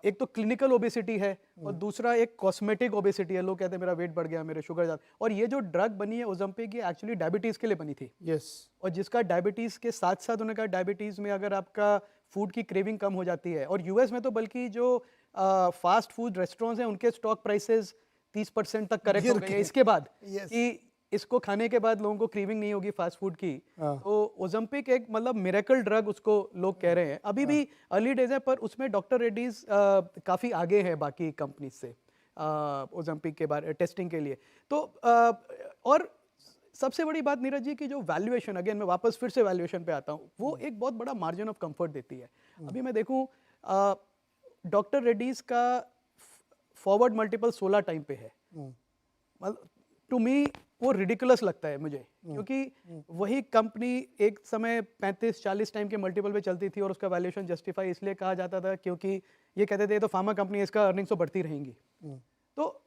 एक तो क्लिनिकल ओबेसिटी है और दूसरा एक कॉस्मेटिक ओबेसिटी है। लोग कहते हैं मेरा वेट बढ़ गया, मेरे शुगर ज़्यादा। और ये जो ड्रग बनी है ओजम्पिक, ये एक्चुअली डायबिटीज़ के लिए बनी थी। यस। और जिसका डायबिटीज़ के साथ साथ उन्होंने कहा डायबिटीज़ में अगर आपका फूड की क्रेविंग कम हो जाती है, और यूएस में तो बल्कि जो फास्ट फूड रेस्टोरेंट्स हैं उनके स्टॉक प्राइसेस 30% तक करेक्ट हो गए हैं इसके बाद कि इसको खाने के बाद लोगों को क्रीविंग नहीं होगी फास्ट फूड की, तो ओजम्पिक एक मतलब मिरेकल ड्रग उसको लोग कह रहे हैं। अभी भी अर्ली डेज है, पर उसमें डॉक्टर रेड्डीज काफ़ी आगे है बाकी कंपनीज से ओजम्पिक के बारे टेस्टिंग के लिए। तो और सबसे बड़ी बात नीरज जी की जो वैल्यूएशन, अगेन मैं वापस फिर से वैल्यूएशन पे आता हूँ, वो एक बहुत बड़ा मार्जिन ऑफ कंफर्ट देती है। अभी मैं देखूँ डॉक्टर रेड्डीज का फॉरवर्ड मल्टीपल 16 टाइम पे है। मतलब टू मी वो रिडिकुलस लगता है मुझे, क्योंकि वही कंपनी एक समय 35-40 टाइम के मल्टीपल पे चलती थी और उसका वैल्यूएशन जस्टिफाई इसलिए कहा जाता था क्योंकि ये कहते थे तो फार्मा कंपनी है, इसका अर्निंग्स तो बढ़ती रहेंगी। तो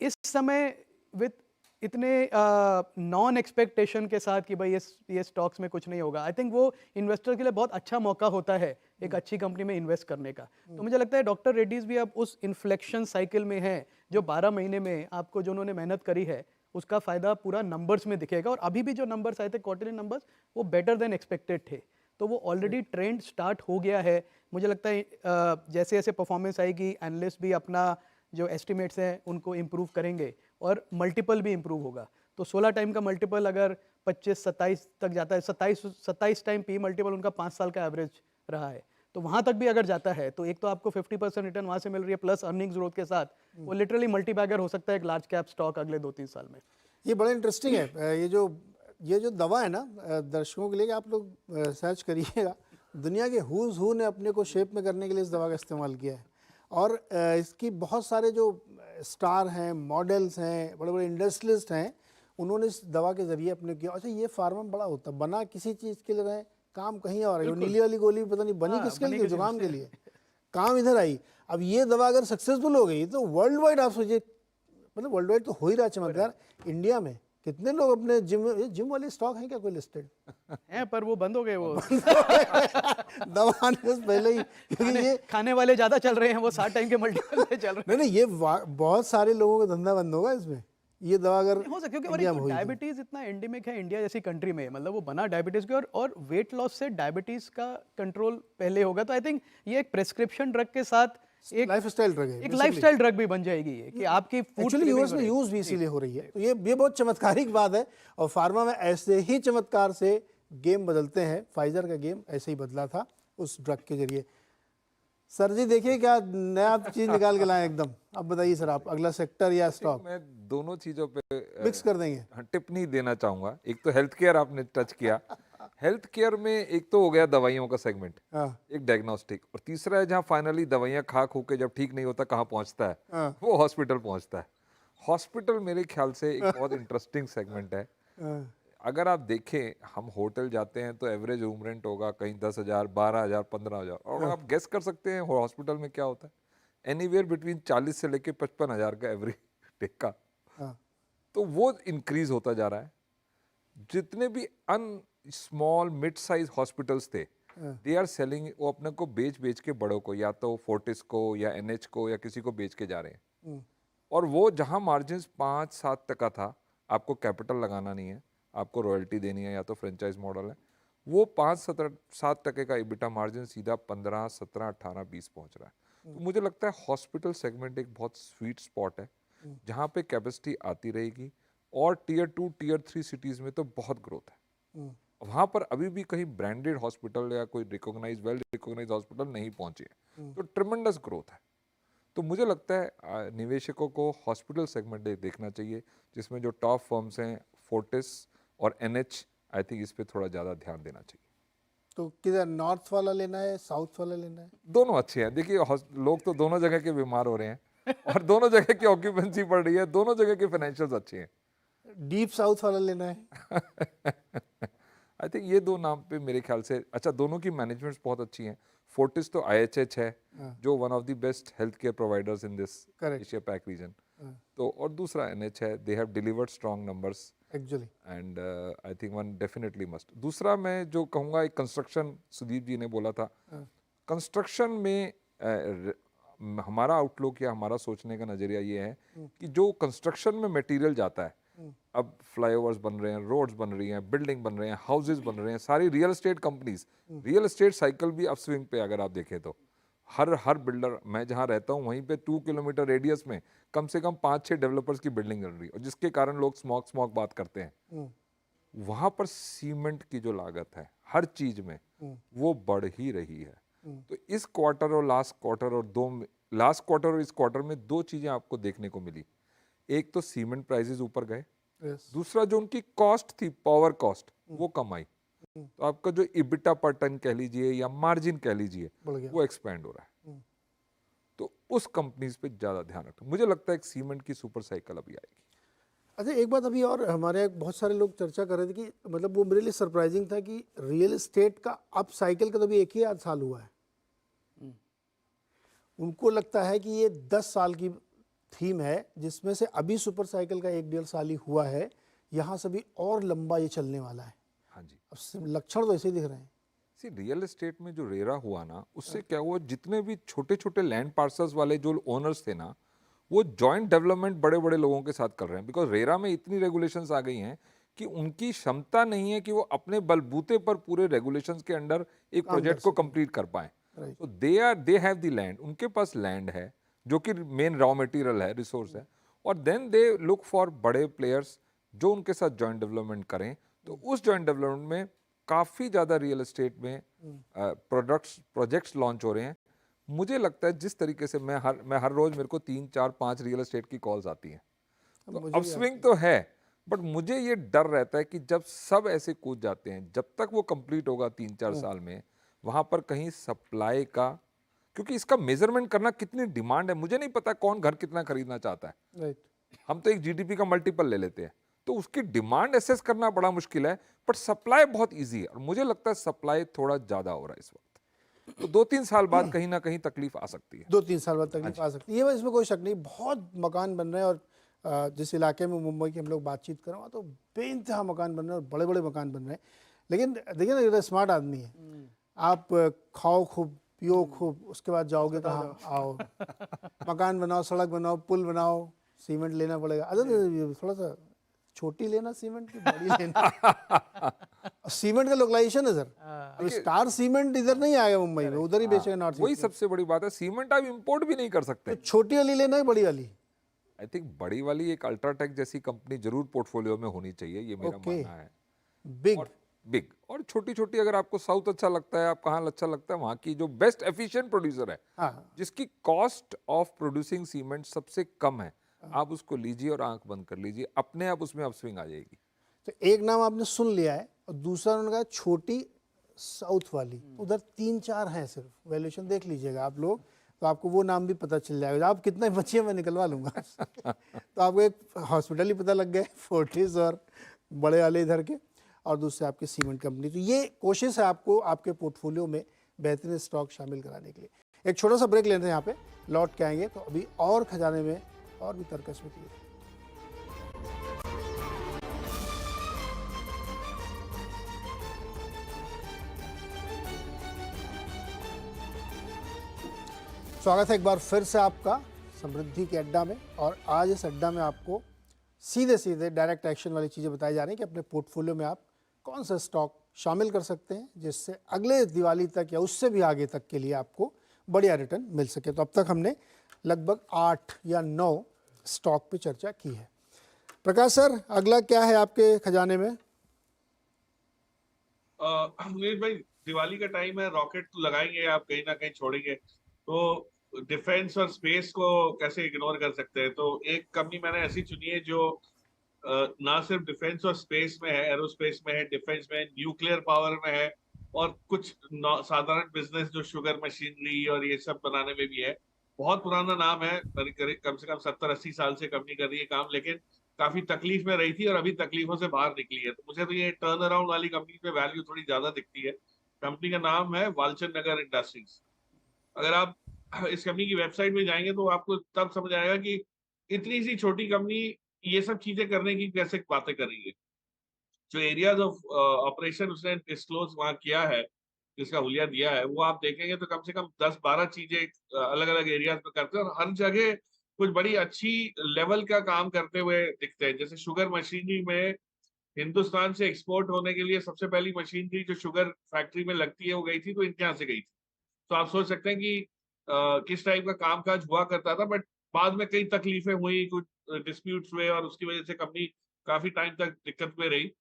इस समय विथ इतने नॉन एक्सपेक्टेशन के साथ कि भाई ये स्टॉक्स में कुछ नहीं होगा, आई थिंक वो इन्वेस्टर के लिए बहुत अच्छा मौका होता है एक अच्छी कंपनी में इन्वेस्ट करने का। तो मुझे लगता है डॉक्टर रेड्डीज भी अब उस इन्फ्लेक्शन साइकिल में है जो 12 महीने में आपको जो उन्होंने मेहनत करी है उसका फायदा पूरा नंबर्स में दिखेगा। और अभी भी जो नंबर्स आए थे क्वार्टरली नंबर्स, वो बेटर देन एक्सपेक्टेड थे। तो वो ऑलरेडी ट्रेंड स्टार्ट हो गया है। मुझे लगता है जैसे जैसे परफॉर्मेंस आएगी, एनालिस्ट भी अपना जो एस्टिमेट्स हैं उनको इम्प्रूव करेंगे और मल्टीपल भी इम्प्रूव होगा। तो 16 टाइम का मल्टीपल अगर 25-27 तक जाता है, 27 टाइम पी मल्टीपल उनका 5 साल का एवरेज रहा है, तो वहाँ तक भी अगर जाता है तो एक तो आपको 50% रिटर्न वहाँ से मिल रही है, प्लस अर्निंग्स ग्रोथ के साथ वो लिटरली मल्टी बैगर हो सकता है एक लार्ज कैप स्टॉक अगले 2-3 साल में। ये बड़ा इंटरेस्टिंग है। ये जो दवा है ना, दर्शकों के लिए कि आप लोग सर्च करिएगा, दुनिया के हुज हू ने अपने को शेप में करने के लिए इस दवा का इस्तेमाल किया है। और इसकी बहुत सारे जो स्टार हैं, मॉडल्स हैं, बड़े बड़े इंडस्ट्रियलिस्ट हैं, उन्होंने इस दवा के ज़रिए अपने किया। अच्छा, ये फार्मा बड़ा होता है, बना किसी चीज़ के लिए रहे, काम कहीं और है। नीली वाली गोली पता नहीं बनी किसके लिए, जुकाम के लिए, काम इधर आई। अब ये दवा अगर सक्सेसफुल हो गई तो वर्ल्ड वाइड आप सोचिए, मतलब वर्ल्ड वाइड तो हो ही रहा चमत्कार। इंडिया में कितने लोग अपने जिम वाले स्टॉक हैं क्या कोई लिस्टेड हैं, पर वो बंद हो गए वो दवा आने से पहले ही, क्योंकि ये खाने वाले ज्यादा चल रहे हैं, वो 60 टाइम के मल्टीपल पे चल रहे नहीं, ये बहुत सारे लोगों का धंधा बंद होगा इसमें, ये दवा अगर हैं। हो सकता है क्योंकि इंडिया में हुई तो। डायबिटीज इतना एंडेमिक है इंडिया जैसी कंट्री में, मतलब वो बना डायबिटीज के, और वेट लॉस से डायबिटीज का कंट्रोल पहले होगा। तो आई थिंक ये एक प्रिस्क्रिप्शन ड्रग के साथ एक लाइफस्टाइल ड्रग है, एक लाइफस्टाइल ड्रग भी बन जाएगी ये, कि आपकी फूड एक्चुअली यूएस में यूज भी इसीलिए हो रही है। तो ये बहुत चमत्कारिक बात है। और फार्मा में ऐसे ही चमत्कार से गेम बदलते हैं। फाइजर का गेम ऐसे ही बदला था उस ड्रग के जरिए। सर जी देखिए क्या नया चीज निकाल के लाए एकदम। अब बताइए सर, आप अगला सेक्टर या स्टॉक? मैं दोनों चीजों पे मिक्स कर देंगे। टिप्पणी देना चाहूंगा। एक तो हेल्थ केयर आपने टच किया। हेल्थ केयर में एक तो हो गया दवाइयों का सेगमेंट, एक डायग्नोस्टिक, और तीसरा है जहाँ फाइनली दवाइयाँ खा खो के जब ठीक नहीं होता कहाँ पहुँचता है, वो हॉस्पिटल पहुँचता है। हॉस्पिटल मेरे ख्याल से एक बहुत इंटरेस्टिंग सेगमेंट है। अगर आप देखें, हम होटल जाते हैं तो एवरेज रूम रेंट होगा कहीं 10,000, 12,000, 15,000, और आप गेस कर सकते हैं हॉस्पिटल में क्या होता है, एनीवेयर बिटवीन 40 से लेके 55,000 का एवरेज डे का। तो वो इंक्रीज होता जा रहा है। जितने भी स्मॉल मिड साइज हॉस्पिटल्स थे, दे आर सेलिंग, वो अपने को बेच के बड़ों को, या तो फोर्टिस को या एनएच को या किसी को बेच के जा रहे हैं। और वो जहां मार्जिन 5-7 टका था, आपको कैपिटल लगाना नहीं है, आपको रॉयल्टी देनी है या तो फ्रेंचाइज मॉडल है, वो 5-7 टके का इबिटा मार्जिन सीधा 15, 17, 18, 20 पहुंच रहा है। तो मुझे लगता है हॉस्पिटल सेगमेंट एक बहुत स्वीट स्पॉट है जहां पे कैपेसिटी आती रहेगी। और टीयर 2, टीयर 3 सिटीज में तो बहुत ग्रोथ है। वहां पर अभी भी कहीं ब्रांडेड हॉस्पिटल या कोई वेल रिकॉग्नाइज हॉस्पिटल नहीं पहुंचे हैं, तो ट्रिमेंडस ग्रोथ है। तो मुझे लगता है निवेशकों को हॉस्पिटल सेगमेंट देखना चाहिए, जिसमें जो टॉप फर्म्स हैं फोर्टिस और एनएच, आई थिंक इस पे थोड़ा ज़्यादा ध्यान देना चाहिए। तो किधर, नॉर्थ वाला लेना है, साउथ वाला लेना है? दोनों अच्छे हैं। देखिए, लोग तो दोनों जगह के बीमार हो रहे हैं और दोनों जगह की ऑक्यूपेंसी बढ़ रही है, दोनों जगह के फाइनेंशियल्स अच्छे हैं। डीप साउथ वाला लेना है? आई थिंक ये दो नाम पे मेरे ख्याल से अच्छा, दोनों की मैनेजमेंट्स बहुत अच्छी हैं। फोर्टिस तो IHH है, जो one of the best health care providers in this Asia Pac region. तो और दूसरा NH है, they have delivered strong numbers actually, and I think one definitely must. दूसरा मैं जो कहूँगा, एक कंस्ट्रक्शन, सुदीप जी ने बोला था, कंस्ट्रक्शन में हमारा आउटलुक या हमारा सोचने का नज़रिया ये है कि जो कंस्ट्रक्शन में मटेरियल जाता है, अब फ्लाईओवर्स बन रहे हैं, रोड्स बन रही हैं, बिल्डिंग बन रहे हैं, हाउसेज बन रहे हैं, सारी real estate companies, real estate cycle भी अपस्विंग पे अगर आप देखें तो हर बिल्डर, मैं जहाँ रहता हूँ वहीं पे 2 किलोमीटर रेडियस में कम से कम 5-6 डेवलपर्स की बिल्डिंग बन रही है, और जिसके कारण लोग स्मॉग बात करते हैं। वहां पर सीमेंट की जो लागत है हर चीज में, वो बढ़ ही रही है। तो इस क्वार्टर और लास्ट क्वार्टर और इस क्वार्टर में दो चीजें आपको देखने को मिली। एक तो सीमेंट प्राइसेस ऊपर गए, दूसरा जो उनकी कॉस्ट थी, पावर कॉस्ट, वो कम आई। तो आपका जो इबिटा पर टन कह लीजिए या मार्जिन कह लीजिए, वो एक्सपैंड हो रहा है। तो उस कंपनीज पे ज्यादा ध्यान रखें। मुझे लगता है कि सीमेंट की सुपर साइकिल अभी आएगी। अच्छा, एक बात अभी और हमारे बहुत सारे लोग चर्चा कर रहे थे कि मतलब वो मेरे लिए सरप्राइजिंग था कि रियल एस्टेट का अप साइकिल का तो अभी 1 ही आध साल हुआ है। उनको लगता है कि ये 10 साल की थीम है, जिसमें से अभी सुपर साइकिल का 1-1.5 साल ही हुआ है। यहाँ से भी और लंबा ये चलने वाला है। हाँ जी, अब लक्षण तो ऐसे ही दिख रहे हैं। रियल एस्टेट में जो रेरा हुआ ना, उससे क्या हुआ, जितने भी छोटे छोटे लैंड पार्सल्स वाले जो ओनर्स थे ना, वो जॉइंट डेवलपमेंट बड़े बड़े लोगों के साथ कर रहे हैं। बिकॉज रेरा में इतनी रेगुलेशंस आ गई हैं कि उनकी क्षमता नहीं है कि वो अपने बलबूते पर पूरे रेगुलेशंस के अंडर एक प्रोजेक्ट को कंप्लीट कर पाए। तो दे हैव द लैंड, उनके पास लैंड है जो कि मेन रॉ मटेरियल है, रिसोर्स है, और देन दे लुक फॉर बड़े प्लेयर्स जो उनके साथ जॉइंट डेवलपमेंट करें। तो उस जॉइंट डेवलपमेंट में काफ़ी ज़्यादा रियल एस्टेट में प्रोजेक्ट्स लॉन्च हो रहे हैं। मुझे लगता है जिस तरीके से मैं हर रोज़, मेरे को 3-4-5 रियल एस्टेट की कॉल्स आती हैं, तो अपस्विंग तो है, बट मुझे ये डर रहता है कि जब सब ऐसे कूद जाते हैं, जब तक वो कंप्लीट होगा 3-4 साल में, वहाँ पर कहीं सप्लाई का, क्योंकि इसका मेजरमेंट करना कितनी डिमांड है, मुझे नहीं पता कौन घर कितना खरीदना चाहता है। हम तो एक जीडीपी का मल्टीपल ले लेते हैं, तो उसकी डिमांड एसेस करना बड़ा मुश्किल है, बट सप्लाई बहुत इजी है, और मुझे लगता है सप्लाई थोड़ा ज्यादा हो रहा है इस वक्त। तो 2-3 साल बाद कहीं ना कहीं तकलीफ आ सकती है। 2-3 साल बाद तकलीफ आ सकती है, इसमें कोई शक नहीं। बहुत मकान बन रहे हैं, और जिस इलाके में मुंबई की हम लोग बातचीत कर रहे हैं, तो बेइंतहा मकान बन रहे हैं और बड़े बड़े मकान बन रहे हैं। लेकिन देखिए ना, ये स्मार्ट आदमी है। आप खाओ खूब, पियो खूब, उसके बाद जाओगे कहाँ? आओ मकान बनाओ, सड़क बनाओ, पुल बनाओ, सीमेंट लेना पड़ेगा। अरे थोड़ा सा छोटी लेना सीमेंट की, बड़ी लेना। सीमेंट का लोकलाइजेशन है सर। अब स्टार सीमेंट इधर नहीं आएगा मुंबई में, उधर ही बेचेगा नॉर्थ ईस्ट। वही सबसे बड़ी बात है, सीमेंट आप इंपोर्ट भी नहीं कर सकते। तो छोटी वाली लेना है, बड़ी वाली? आई थिंक बड़ी वाली एक अल्ट्राटेक जैसी कंपनी जरूर पोर्टफोलियो में होनी चाहिए, ये मेरा मानना है। बिग और छोटी छोटी, अगर आपको साउथ अच्छा लगता है, आप कहाँ अच्छा लगता है, वहाँ की जो बेस्ट एफिशिएंट प्रोड्यूसर है, जिसकी कॉस्ट ऑफ प्रोड्यूसिंग सीमेंट सबसे कम है, आप उसको लीजिए और आंख बंद कर लीजिए, अपने आप उसमें अपस्विंग आ जाएगी। तो एक नाम आपने सुन लिया है, और दूसरा उन्होंने कहा छोटी साउथ वाली, उधर 3-4 हैं सिर्फ। वैल्यूएशन देख लीजिएगा आप लोग, तो आपको वो नाम भी पता चल जाएगा। आप कितना बचिए मैं निकलवा लूँगा। तो आपको एक हॉस्पिटल ही पता लग गया, फोर्टिस और बड़े वाले इधर के, और दूसरे आपके सीमेंट कंपनी। तो ये कोशिश है आपको आपके पोर्टफोलियो में बेहतरीन स्टॉक शामिल कराने के लिए। एक छोटा सा ब्रेक लेते हैं यहाँ पे, लौट के आएंगे तो अभी और खजाने में और भी तर्कश में किए। स्वागत है एक बार फिर से आपका समृद्धि के अड्डा में। और आज इस अड्डा में आपको सीधे सीधे डायरेक्ट एक्शन वाली चीज़ें बताई जा रही हैं कि अपने पोर्टफोलियो में आप कौन सा स्टॉक शामिल कर सकते हैं, जिससे अगले दिवाली तक या उससे भी आगे तक के लिए आपको बढ़िया रिटर्न मिल सके। तो अब तक हमने लगभग 8 या 9 स्टॉक पे चर्चा की है। प्रकाश सर, अगला क्या है आपके खजाने में? नीरज भाई, दिवाली का टाइम है, रॉकेट तो लगाएंगे, आप कहीं ना कहीं छोड़ेंगे, तो डिफेंस और स्पेस को कैसे इग्नोर कर सकते हैं। तो एक कंपनी मैंने ऐसी चुनी है जो ना सिर्फ डिफेंस और स्पेस में है, एरोस्पेस में है, डिफेंस में है, न्यूक्लियर पावर में है, और कुछ साधारण बिजनेस जो शुगर मशीनरी और ये सब बनाने में भी है। बहुत पुराना नाम है, कम से कम 70-80 साल से कंपनी कर रही है काम, लेकिन काफी तकलीफ में रही थी और अभी तकलीफों से बाहर निकली है। तो मुझे तो ये टर्न अराउंड वाली कंपनी पे वैल्यू थोड़ी ज्यादा दिखती है। कंपनी का नाम है वालचंद नगर इंडस्ट्रीज। अगर आप इस कंपनी की वेबसाइट में जाएंगे तो आपको तब समझ आएगा कि इतनी सी छोटी कंपनी ये सब चीजें करने की कैसे बातें कर रही है। जो एरियाज ऑफ ऑपरेशन उसने डिस्क्लोज वहां किया है, जिसका हुलिया दिया है, वो आप देखेंगे तो कम से कम 10-12 चीजें अलग अलग एरियाज में करते हैं, और हर जगह कुछ बड़ी अच्छी लेवल का काम करते हुए दिखते हैं। जैसे शुगर मशीनरी में हिंदुस्तान से एक्सपोर्ट होने के लिए सबसे पहली मशीनरी जो शुगर फैक्ट्री में लगती है वो गई थी, तो इनके यहाँ से गई थी। तो आप सोच सकते हैं कि किस टाइप का कामकाज हुआ करता था, बट बाद में कई तकलीफें हुई, कुछ डिस्प्यूट्स हुए और उसकी वजह से कंपनी काफी टाइम तक दिक्कत में रही।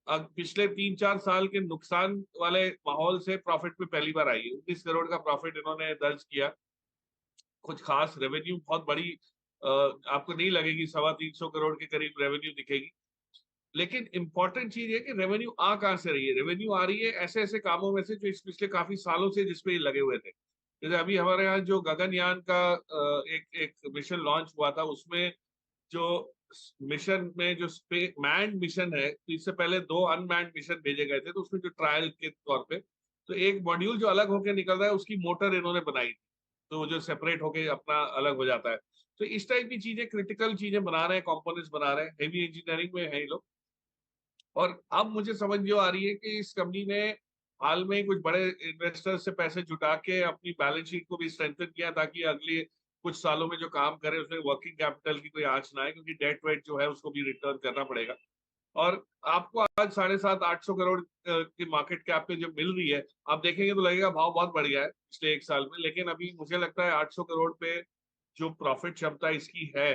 पिछले 3-4 साल के नुकसान वाले माहौल से प्रॉफिट में पहली बार आई है। 19 करोड़ का प्रॉफिट इन्होंने दर्ज किया। कुछ खास रेवेन्यू बहुत बड़ी आपको नहीं लगेगी, 325 करोड़ के करीब रेवेन्यू दिखेगी। लेकिन इंपॉर्टेंट चीज है कि रेवेन्यू आ कहां से रही है। रेवेन्यू आ रही है ऐसे ऐसे कामों में से जो इस पिछले काफी सालों से जिसपे ये लगे हुए थे। जैसे अभी हमारे यहाँ जो गगनयान का एक एक मिशन लॉन्च हुआ था, उसमें जो मिशन में जो मैंड मिशन है, तो इससे पहले 2 अनमैंड मिशन भेजे गए थे, तो उसमें जो ट्रायल के तौर पे तो एक मॉड्यूल जो अलग होकर निकल रहा है, उसकी मोटर इन्होंने बनाई थी, तो जो सेपरेट होके अपना अलग हो जाता है। तो इस टाइप की चीजें, क्रिटिकल चीजें बना रहे हैं, कंपोनेंट्स बना रहे हैं, हेवी इंजीनियरिंग में है ये लोग। और अब मुझे समझ जो आ रही है कि इस कंपनी ने हाल में कुछ बड़े इन्वेस्टर्स से पैसे जुटा के अपनी बैलेंस शीट को भी स्ट्रेंथन किया, ताकि अगले कुछ सालों में जो काम करे उसमें वर्किंग कैपिटल की कोई आंच ना आए, क्योंकि डेट वेट जो है उसको भी रिटर्न करना पड़ेगा। और आपको आज 750-800 करोड़ की मार्केट कैप पे जो मिल रही है, आप देखेंगे तो लगेगा भाव बहुत बढ़ गया है पिछले 1 साल में, लेकिन अभी मुझे लगता है 800 करोड़ पे जो प्रॉफिट क्षमता इसकी है,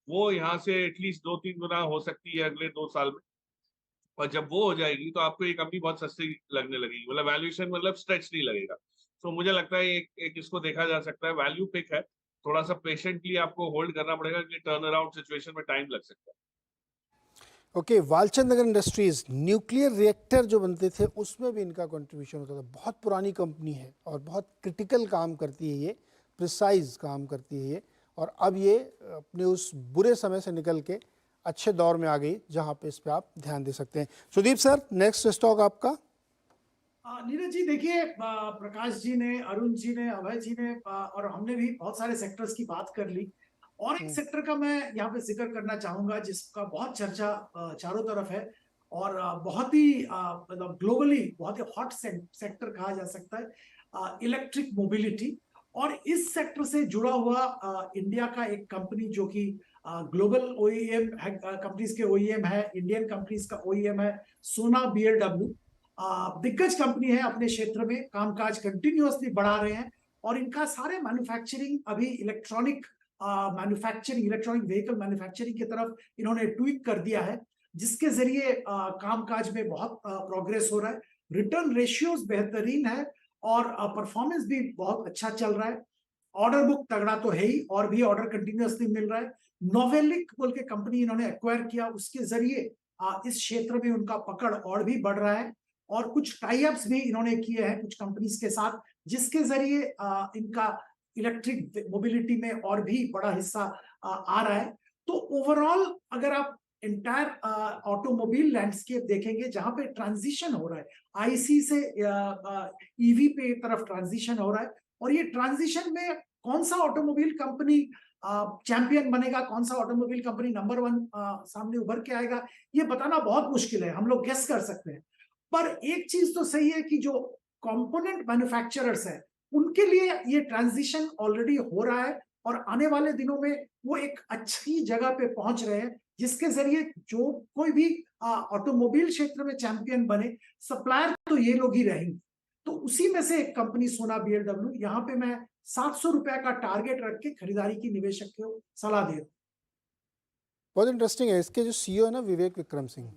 वो यहाँ से एटलीस्ट 2-3 गुना हो सकती है अगले 2 साल में। और जब वो हो जाएगी तो आपको ये कंपनी बहुत सस्ती लगने लगेगी, मतलब वैल्यूएशन मतलब स्ट्रेच नहीं लगेगा। तो मुझे लगता है एक इसको देखा जा सकता है, वैल्यू पिक है, थोड़ा सा पेशेंटली आपको होल्ड करना पड़ेगा, क्योंकि टर्न अराउंड सिचुएशन में टाइम लग सकता है। ओके, वालचंद नगर इंडस्ट्रीज न्यूक्लियर रिएक्टर जो बनते थे उसमें भी इनका कंट्रीब्यूशन होता था। बहुत पुरानी कंपनी है और बहुत क्रिटिकल काम करती है ये, प्रिसाइज काम करती है ये, और अब ये अपने उस बुरे समय से निकल के अच्छे दौर में आ गई, जहाँ पे इस पे आप ध्यान दे सकते हैं। सुदीप सर, नेक्स्ट स्टॉक आपका। नीरज जी देखिए, प्रकाश जी ने, अरुण जी ने, अभय जी ने और हमने भी बहुत सारे सेक्टर्स की बात कर ली, और एक सेक्टर का मैं यहाँ पे जिक्र करना चाहूंगा जिसका बहुत चर्चा चारों तरफ है, और बहुत ही मतलब ग्लोबली बहुत ही हॉट सेक्टर कहा जा सकता है, इलेक्ट्रिक मोबिलिटी। और इस सेक्टर से जुड़ा हुआ इंडिया का एक कंपनी जो कि ग्लोबल ओईएम कंपनीज के ओईएम है, इंडियन कंपनीज का ओईएम है, सोना बीएलडब्ल्यू। दिग्गज कंपनी है, अपने क्षेत्र में कामकाज कंटिन्यूअसली बढ़ा रहे हैं, और इनका सारे मैन्युफैक्चरिंग अभी electronic manufacturing, electronic vehicle manufacturing की तरफ इन्होंने ट्वीक कर दिया है, जिसके जरिए कामकाज में बहुत प्रोग्रेस हो रहा है। रिटर्न रेशियोज बेहतरीन है और परफॉर्मेंस भी बहुत अच्छा चल रहा है। ऑर्डर बुक तगड़ा तो है ही, और भी ऑर्डर कंटिन्यूअसली मिल रहा है। नोवेलिक बोल के कंपनी इन्होंने एक्वायर किया, उसके जरिए इस क्षेत्र में उनका पकड़ और भी बढ़ रहा है, और कुछ टाई अप्स भी इन्होंने किए हैं कुछ कंपनीज के साथ, जिसके जरिए इनका इलेक्ट्रिक मोबिलिटी में और भी बड़ा हिस्सा आ रहा है। तो ओवरऑल अगर आप इंटायर ऑटोमोबाइल लैंडस्केप देखेंगे, जहां पे ट्रांजिशन हो रहा है, आईसी से ईवी पे तरफ ट्रांजिशन हो रहा है, और ये ट्रांजिशन में कौन सा ऑटोमोबाइल कंपनी चैंपियन बनेगा, कौन सा ऑटोमोबाइल कंपनी नंबर 1 सामने उभर के आएगा, ये बताना बहुत मुश्किल है। हम लोग गेस कर सकते हैं, पर एक चीज तो सही है कि जो कंपोनेंट मैन्युफैक्चरर्स है, उनके लिए ये ट्रांजिशन ऑलरेडी हो रहा है, और आने वाले दिनों में वो एक अच्छी जगह पे पहुंच रहे हैं, जिसके जरिए जो कोई भी ऑटोमोबाइल क्षेत्र में चैंपियन बने, सप्लायर तो ये लोग ही रहेंगे। तो उसी में से एक कंपनी सोना बीएलडब्ल्यू, यहाँ पे मैं 700 रुपए का टारगेट रख के खरीदारी की निवेशक को सलाह दे रहा हूँ। बहुत इंटरेस्टिंग है। इसके जो सीईओ है ना, विवेक विक्रम सिंह,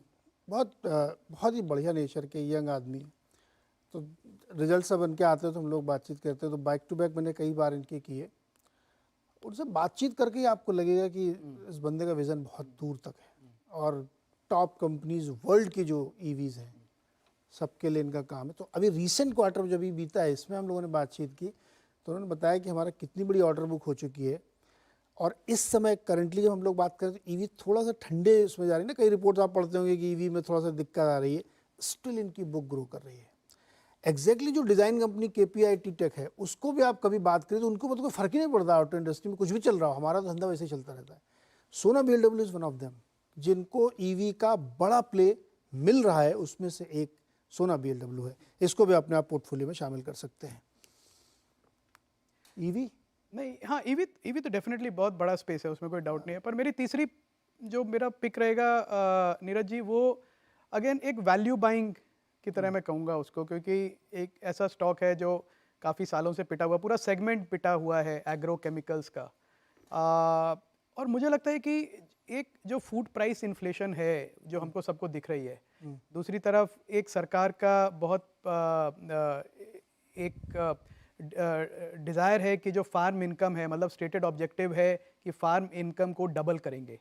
बहुत ही बढ़िया नेचर के यंग आदमी। तो रिजल्ट सब बन के आते हैं तो हम लोग बातचीत करते हैं, तो बैक टू बैक मैंने कई बार इनके किए। उनसे बातचीत करके ही आपको लगेगा कि इस बंदे का विज़न बहुत दूर तक है, और टॉप कंपनीज वर्ल्ड की जो ईवीज़ हैं सबके लिए इनका काम है। तो अभी रीसेंट क्वार्टर जब भी बीता है, इसमें हम लोगों ने बातचीत की, तो उन्होंने बताया कि हमारा कितनी बड़ी ऑर्डर बुक हो चुकी है, और इस समय करंटली जब हम लोग बात करें तो ईवी थोड़ा सा ठंडे उसमें जा रही है ना, कई रिपोर्ट्स आप पढ़ते होंगे कि ईवी में थोड़ा सा दिक्कत आ रही है, स्टिल इनकी बुक ग्रो कर रही है। एग्जैक्टली जो डिज़ाइन कंपनी केपीआईटी टेक है, उसको भी आप कभी बात करें तो उनको मतलब कोई फर्क ही नहीं पड़ता, ऑटो इंडस्ट्री में कुछ भी चल रहा हो, हमारा तो धंधा वैसे ही चलता रहता है। सोना BLW is one of them, जिनको ईवी का बड़ा प्ले मिल रहा है, उसमें से एक सोना बीएलडब्ल्यू है। इसको भी अपने आप पोर्टफोलियो में शामिल कर सकते हैं। ईवी नहीं, हाँ, ईवी तो डेफिनेटली बहुत बड़ा स्पेस है, उसमें कोई डाउट नहीं है। पर मेरी तीसरी जो मेरा पिक रहेगा नीरज जी, वो अगेन एक वैल्यू बाइंग की तरह मैं कहूँगा उसको, क्योंकि एक ऐसा स्टॉक है जो काफ़ी सालों से पिटा हुआ, पूरा सेगमेंट पिटा हुआ है एग्रो केमिकल्स का। और मुझे लगता है कि एक जो फूड प्राइस इन्फ्लेशन है जो हमको सबको दिख रही है, दूसरी तरफ एक सरकार का बहुत एक डिज़ायर है कि जो फार्म इनकम है, मतलब स्टेटेड ऑब्जेक्टिव है कि फार्म इनकम को डबल करेंगे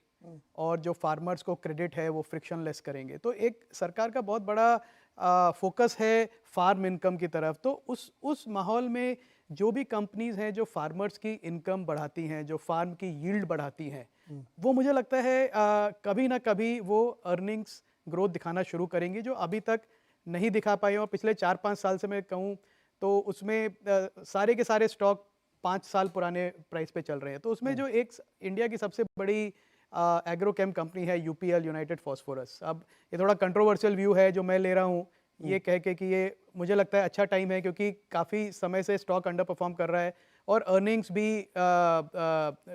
और जो फार्मर्स को क्रेडिट है वो फ्रिक्शनलेस करेंगे। तो एक सरकार का बहुत बड़ा फोकस है फार्म इनकम की तरफ। तो उस माहौल में जो भी कंपनीज हैं जो फार्मर्स की इनकम बढ़ाती हैं, जो फार्म की यील्ड बढ़ाती हैं, वो मुझे लगता है कभी ना कभी वो अर्निंग्स ग्रोथ दिखाना शुरू करेंगी, जो अभी तक नहीं दिखा पाई। और पिछले 4-5 साल से मैं कहूँ तो उसमें सारे के सारे स्टॉक 5 साल पुराने प्राइस पे चल रहे हैं। तो उसमें जो एक इंडिया की सबसे बड़ी एग्रोकेम कंपनी है यूपीएल, यूनाइटेड फॉस्फोरस। अब ये थोड़ा कंट्रोवर्शियल व्यू है जो मैं ले रहा हूँ, ये कह के कि ये मुझे लगता है अच्छा टाइम है क्योंकि काफ़ी समय से स्टॉक अंडर परफॉर्म कर रहा है और अर्निंग्स भी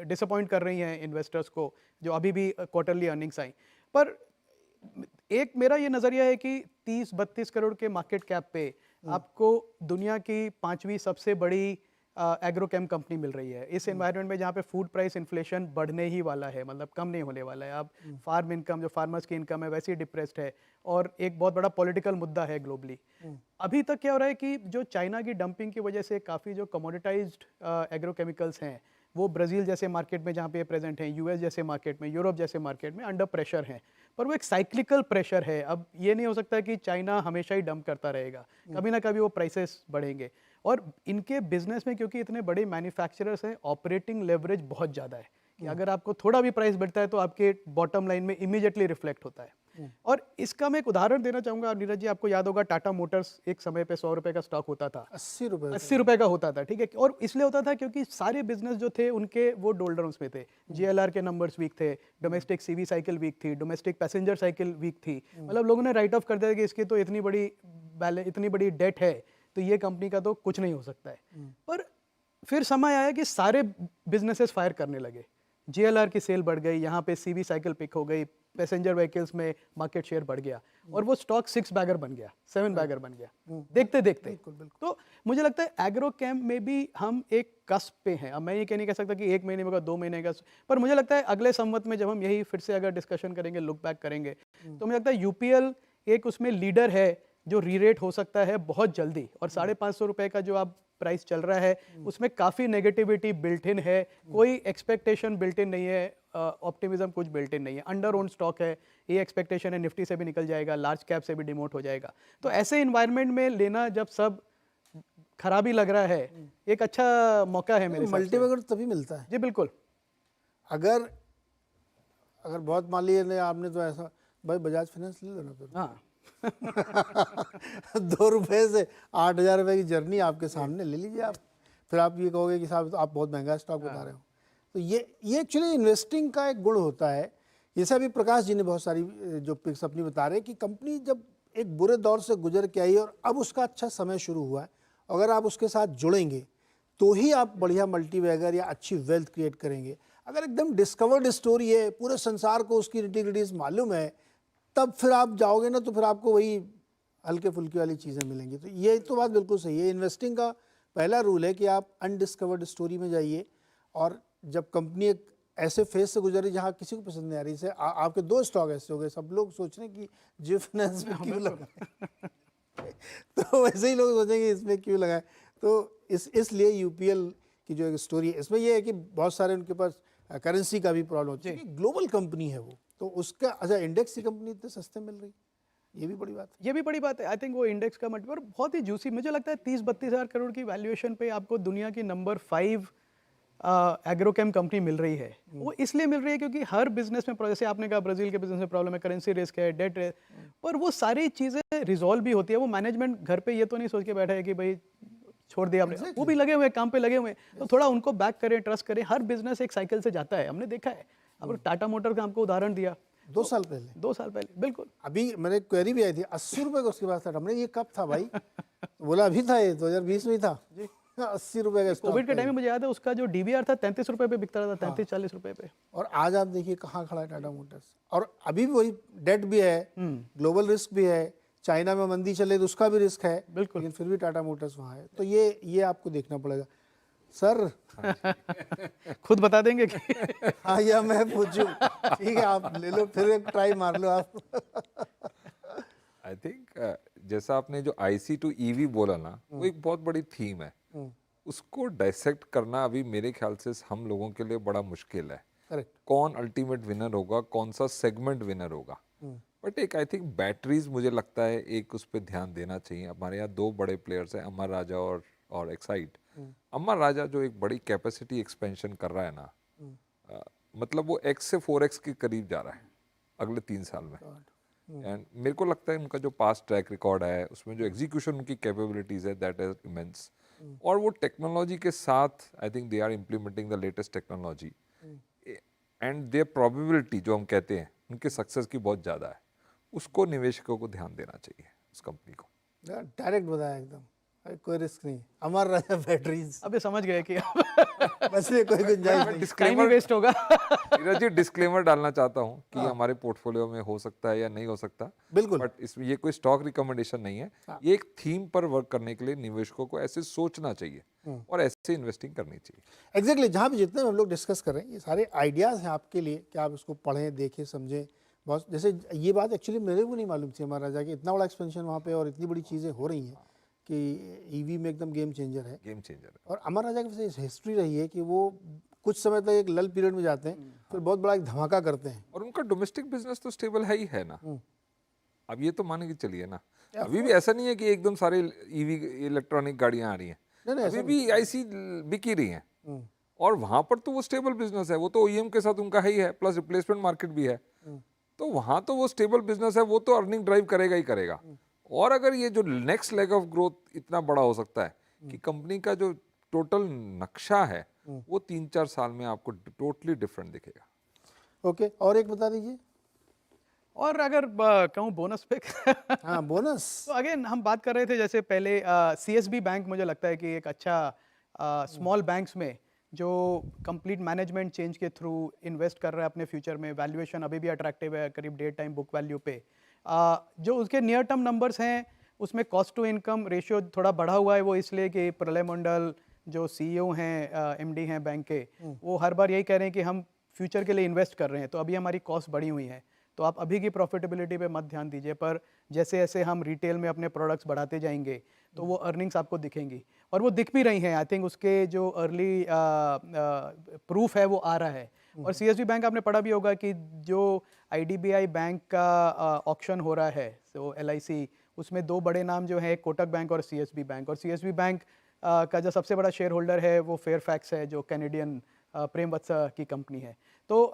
डिसअपॉइंट कर रही हैं इन्वेस्टर्स को, जो अभी भी क्वार्टरली अर्निंग्स आई। पर एक मेरा ये नज़रिया है कि 30-32 करोड़ के मार्केट कैप पे आपको दुनिया की 5वीं सबसे बड़ी एग्रोकेम कंपनी मिल रही है इस एनवायरनमेंट में जहाँ पे फूड प्राइस इन्फ्लेशन बढ़ने ही वाला है, मतलब कम नहीं होने वाला है। अब फार्म इनकम, जो फार्मर्स की इनकम है वैसे ही डिप्रेस्ड है और एक बहुत बड़ा पॉलिटिकल मुद्दा है ग्लोबली। अभी तक क्या हो रहा है कि जो चाइना की डंपिंग की वजह से काफ़ी जो कमोडिटाइज्ड एग्रोकेमिकल्स हैं वो ब्राज़ील जैसे मार्केट में जहाँ पे प्रेजेंट हैं, यूएस जैसे मार्केट में, यूरोप जैसे मार्केट में अंडर प्रेशर हैं। पर वो एक साइक्लिकल प्रेशर है। अब ये नहीं हो सकता कि चाइना हमेशा ही डंप करता रहेगा, कभी ना कभी वो प्राइसेस बढ़ेंगे। और इनके बिजनेस में क्योंकि इतने बड़े मैन्युफैक्चरर्स हैं, ऑपरेटिंग लेवरेज बहुत ज़्यादा है कि अगर आपको थोड़ा भी प्राइस बढ़ता है तो आपके बॉटम लाइन में इमीडिएटली रिफ्लेक्ट होता है। और इसका मैं एक उदाहरण देना चाहूँगा। नीरज जी, आपको याद होगा टाटा मोटर्स एक समय पे 100 रुपये का स्टॉक होता था, 80 रुपये का होता था, ठीक है। और इसलिए होता था क्योंकि सारे बिजनेस जो थे उनके वो डोल्डर्स में थे। जीएलआर के नंबर्स वीक थे, डोमेस्टिक सीवी साइकिल वीक थी, डोमेस्टिक पैसेंजर साइकिल वीक थी। मतलब लोगों ने राइट ऑफ कर दिया कि इसकी तो इतनी बड़ी डेट है तो ये कंपनी का तो कुछ नहीं हो सकता है। पर फिर समय आया कि सारे बिजनेसेस फायर करने लगे, जीएलआर की सेल बढ़ गई, यहाँ पे सीवी साइकिल पिक हो गई, पैसेंजर व्हीकल्स में मार्केट शेयर बढ़ गया और वो स्टॉक 6 बैगर बन गया, 7 बैगर बन गया देखते देखते। तो मुझे लगता है एग्रोकेम में भी हम एक कस्प पे हैं। अब मैं ये नहीं कह सकता कि 1 महीने में होगा, 2 महीने का, पर मुझे लगता है अगले संवत में जब हम यही फिर से अगर डिस्कशन करेंगे, लुक बैक करेंगे, तो मुझे लगता है यूपीएल एक उसमें लीडर है जो रीरेट हो सकता है बहुत जल्दी। और 550 रुपये का जो आप प्राइस चल रहा है उसमें काफ़ी नेगेटिविटी बिल्ट इन है, कोई एक्सपेक्टेशन बिल्ट इन नहीं है, ऑप्टिमिज्म कुछ बिल्ट इन नहीं है, अंडर ओन स्टॉक है। ये एक्सपेक्टेशन है निफ्टी से भी निकल जाएगा, लार्ज कैप से भी डिमोट हो जाएगा। तो ऐसे इन्वायरमेंट में लेना जब सब खराबी लग रहा है, एक अच्छा मौका है मेरे हिसाब से। मल्टीबैगर तभी मिलता है जी बिल्कुल। अगर बहुत मान लीजिए आपने तो ऐसा, भाई बजाज फाइनेंस ले लेना फिर। हाँ 2 रुपये से 8,000 रुपये की जर्नी आपके सामने ले लीजिए आप। फिर आप ये कहोगे कि साहब तो आप बहुत महंगा स्टॉक बता रहे हो। तो ये एक्चुअली इन्वेस्टिंग का एक गुण होता है। जैसे अभी प्रकाश जी ने बहुत सारी जो पिक्स अपनी बता रहे हैं कि कंपनी जब एक बुरे दौर से गुजर के आई और अब उसका अच्छा समय शुरू हुआ है, अगर आप उसके साथ जुड़ेंगे तो ही आप बढ़िया मल्टीबैगर या अच्छी वेल्थ क्रिएट करेंगे। अगर एकदम डिस्कवर्ड स्टोरी है, पूरे संसार को उसकी निटी-ग्रिटीज़ मालूम है, तब फिर आप जाओगे ना तो फिर आपको वही हल्के फुल्के वाली चीज़ें मिलेंगी। तो ये तो बात बिल्कुल सही है। इन्वेस्टिंग का पहला रूल है कि आप अनडिस्कवर्ड स्टोरी में जाइए। और जब कंपनी एक ऐसे फेज से गुजरी जहाँ किसी को पसंद नहीं आ रही, से आपके 2 स्टॉक ऐसे हो गए, सब लोग सोच रहे हैं कि जियो फाइनेंस में क्यों लगाए तो वैसे ही लोग सोचेंगे इसमें क्यों लगाए। तो इसलिए यूपीएल की जो एक स्टोरी है, इसमें यह है कि बहुत सारे उनके पास करेंसी का भी प्रॉब्लम होती है, ग्लोबल कंपनी है वो, तो उसका अच्छा इंडेक्स की कंपनी इतने सस्ते मिल रही, ये भी बड़ी बात है। ये भी बड़ी बात है। आई थिंक वो इंडेक्स का मल्टीपल बहुत ही जूसी, मुझे लगता है 30-32 हज़ार करोड़ की वैल्यूएशन पे आपको दुनिया की नंबर 5 एग्रोकेम कंपनी मिल रही है। वो इसलिए मिल रही है क्योंकि हर बिजनेस में, जैसे आपने कहा ब्राजील के बिजनेस में प्रॉब्लम है, करेंसी रिस्क है, डेट है, पर वो सारी चीज़ें रिजॉल्व भी होती है। वो मैनेजमेंट घर पे ये तो नहीं सोच के बैठा है कि भाई छोड़ दिया हमने, वो भी लगे हुए काम पे लगे हुए हैं। तो थोड़ा उनको बैक करें, ट्रस्ट करें। हर बिजनेस एक साइकिल से जाता है, हमने देखा है। अब टाटा मोटर का आपको उदाहरण दिया 2 साल पहले, 2 साल पहले, बिल्कुल। अभी मेरे क्वेरी भी आई थी 80 रुपये का, उसके बाद था हमने ये कब था भाई बोला अभी था, ये 2020 में ही था 80 रुपये का। कोविड के टाइम में मुझे याद है उसका जो डीबीआर था 33 रुपये पे बिकता था, 33-40 रुपये पे। और आज आप देखिए कहाँ खड़ा है टाटा मोटर्स। और अभी भी वही डेट भी है, ग्लोबल रिस्क भी है, चाइना में मंदी चले तो उसका भी रिस्क है, बिल्कुल। लेकिन फिर भी टाटा मोटर्स वहाँ है, तो ये आपको देखना पड़ेगा सर। खुद बता देंगे कि हाँ, या मैं पूछूं? ठीक है, आप ले लो, फिर एक ट्राई मार लो आप। आई थिंक जैसा आपने जो IC to EV बोला ना, वो एक बहुत बड़ी थीम है। उसको डाइसेक्ट करना अभी मेरे ख्याल से हम लोगों के लिए बड़ा मुश्किल है। करेक्ट। कौन अल्टीमेट विनर होगा, कौन सा सेगमेंट विनर होगा। बट एक आई थिंक बैटरीज, मुझे लगता है एक उस पर ध्यान देना चाहिए। हमारे यहाँ 2 बड़े प्लेयर्स हैं, अमर राजा और एक्साइड। अमर राजा जो एक बड़ी कैपेसिटी एक्सपेंशन कर रहा है ना, मतलब वो X से 4X के करीब जा रहा है अगले 3 साल में। एंड मेरे को लगता है उनका जो पास्ट ट्रैक रिकॉर्ड है, उसमें जो एग्जीक्यूशन उनकी कैपेबिलिटीज है, दैट इज इमेंस। और वो टेक्नोलॉजी के साथ I think they are implementing the latest technology, and their probability जो हम कहते हैं उनके सक्सेस की बहुत ज़्यादा है। उसको निवेशकों को ध्यान देना चाहिए, उस कंपनी को। डायरेक्ट बताया एकदम, अरे कोई रिस्क नहीं, अमर राजा बैटरीज, अब ये समझ गए कि बस ये कोई गुंजाइश नहीं। टाइम ही वेस्ट होगा। नीरज जी, डिस्क्लेमर डालना चाहता हूँ कि हमारे पोर्टफोलियो में हो सकता है या नहीं हो सकता, बिल्कुल। बट इसमें ये कोई स्टॉक रिकमेंडेशन नहीं है। ये एक थीम पर वर्क करने के लिए निवेशकों को ऐसे सोचना चाहिए और ऐसे इन्वेस्टिंग करनी चाहिए। एग्जैक्टली, जहाँ भी जितने हम लोग डिस्कस कर रहे हैं, ये सारे आइडियाज़ हैं आपके लिए कि आप इसको पढ़ें, देखें, समझें। बहुत जैसे ये बात एक्चुअली मेरे को नहीं मालूम थी अमर राजा की, इतना बड़ा एक्सपेंशन वहाँ पे और इतनी बड़ी चीज़ें हो रही हैं कि EV में एकदम गेम चेंजर है। गेम चेंजर है। और अमर राजा की वैसे हिस्ट्री रही है कि वो कुछ समय तक एक लल पीरियड में जाते हैं, फिर बहुत बड़ा एक धमाका करते हैं। और उनका डोमेस्टिक बिजनेस तो स्टेबल है ही है ना। अब ये तो मान के चलिए ना, अभी भी ऐसा नहीं है कि एकदम सारे EV इलेक्ट्रॉनिक गाड़ियां आ रही हैं, नहीं, अभी भी IC बिक ही रही हैं। और वहां पर तो वो स्टेबल बिजनेस है, वो तो OEM के साथ उनका है ही है, प्लस रिप्लेसमेंट मार्केट भी है। तो वहां तो वो स्टेबल बिजनेस है, वो तो अर्निंग ड्राइव करेगा ही करेगा। और अगर ये जो नेक्स्ट लेग ऑफ ग्रोथ इतना बड़ा हो सकता है कि कंपनी का जो टोटल नक्शा है वो 3-4 साल में आपको टोटली डिफरेंट दिखेगा। ओके, और एक बता दीजिए। और अगर कहूँ बोनस पे हाँ, बोनस। तो अगेन हम बात कर रहे थे जैसे पहले CSB बैंक, मुझे लगता है कि एक अच्छा स्मॉल बैंक्स में जो कंप्लीट मैनेजमेंट चेंज के थ्रू इन्वेस्ट कर रहा है अपने फ्यूचर में, वैल्यूएशन अभी भी अट्रैक्टिव है, करीब 1.5 टाइम बुक वैल्यू पे। जो उसके नियर टर्म नंबर्स हैं उसमें कॉस्ट टू इनकम रेशियो थोड़ा बढ़ा हुआ है, वो इसलिए कि प्रलय मंडल जो CEO हैं, MD हैं बैंक के, वो हर बार यही कह रहे हैं कि हम फ्यूचर के लिए इन्वेस्ट कर रहे हैं, तो अभी हमारी कॉस्ट बढ़ी हुई है, तो आप अभी की प्रॉफिटेबिलिटी पे मत ध्यान दीजिए, पर जैसे जैसे हम रिटेल में अपने प्रोडक्ट्स बढ़ाते जाएंगे तो वो अर्निंग्स आपको दिखेंगी, और वो दिख भी रही हैं। आई थिंक उसके जो अर्ली प्रूफ है वो आ रहा है। और CSB बैंक आपने पढ़ा भी होगा कि जो IDBI बैंक का ऑक्शन हो रहा है, तो LIC, उसमें 2 बड़े नाम जो हैं, कोटक बैंक और CSB बैंक। और CSB बैंक का जो सबसे बड़ा शेयर होल्डर है वो फेयरफैक्स है, जो कैनेडियन प्रेम वत्सा की कंपनी है। तो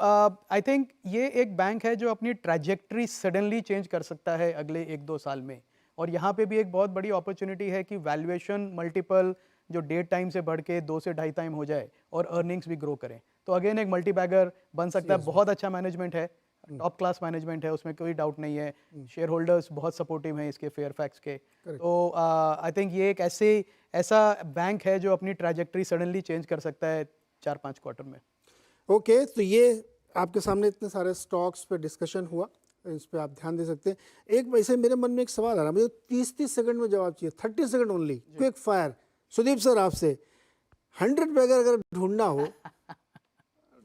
आई थिंक ये एक बैंक है जो अपनी ट्रैजेक्टरी सडनली चेंज कर सकता है अगले 1-2 साल में। और यहाँ पे भी एक बहुत बड़ी अपॉर्चुनिटी है कि वैल्यूएशन मल्टीपल जो 1.5 टाइम से बढ़ के 2 से 2.5 टाइम हो जाए और अर्निंग्स भी ग्रो करें। तो अगेन एक मल्टी बैगर बन सकता है। बहुत अच्छा मैनेजमेंट है, टॉप क्लास मैनेजमेंट है, उसमें कोई डाउट नहीं है। शेयर होल्डर्स बहुत सपोर्टिव हैं इसके, फेयरफैक्स के। तो आई थिंक ये एक ऐसा बैंक है जो अपनी ट्रैजेक्टरी सडनली चेंज कर सकता है 4-5 क्वार्टर में। ओके, तो ये आपके सामने इतने सारे स्टॉक्स पे डिस्कशन हुआ, इस पे आप ध्यान दे सकते हैं। एक वैसे मेरे मन में एक सवाल आ रहा है, मुझे 30 सेकंड में जवाब चाहिए, 30 second only, quick fire. Sudeep sir, आपसे 100 बैगर अगर ढूंढना हो,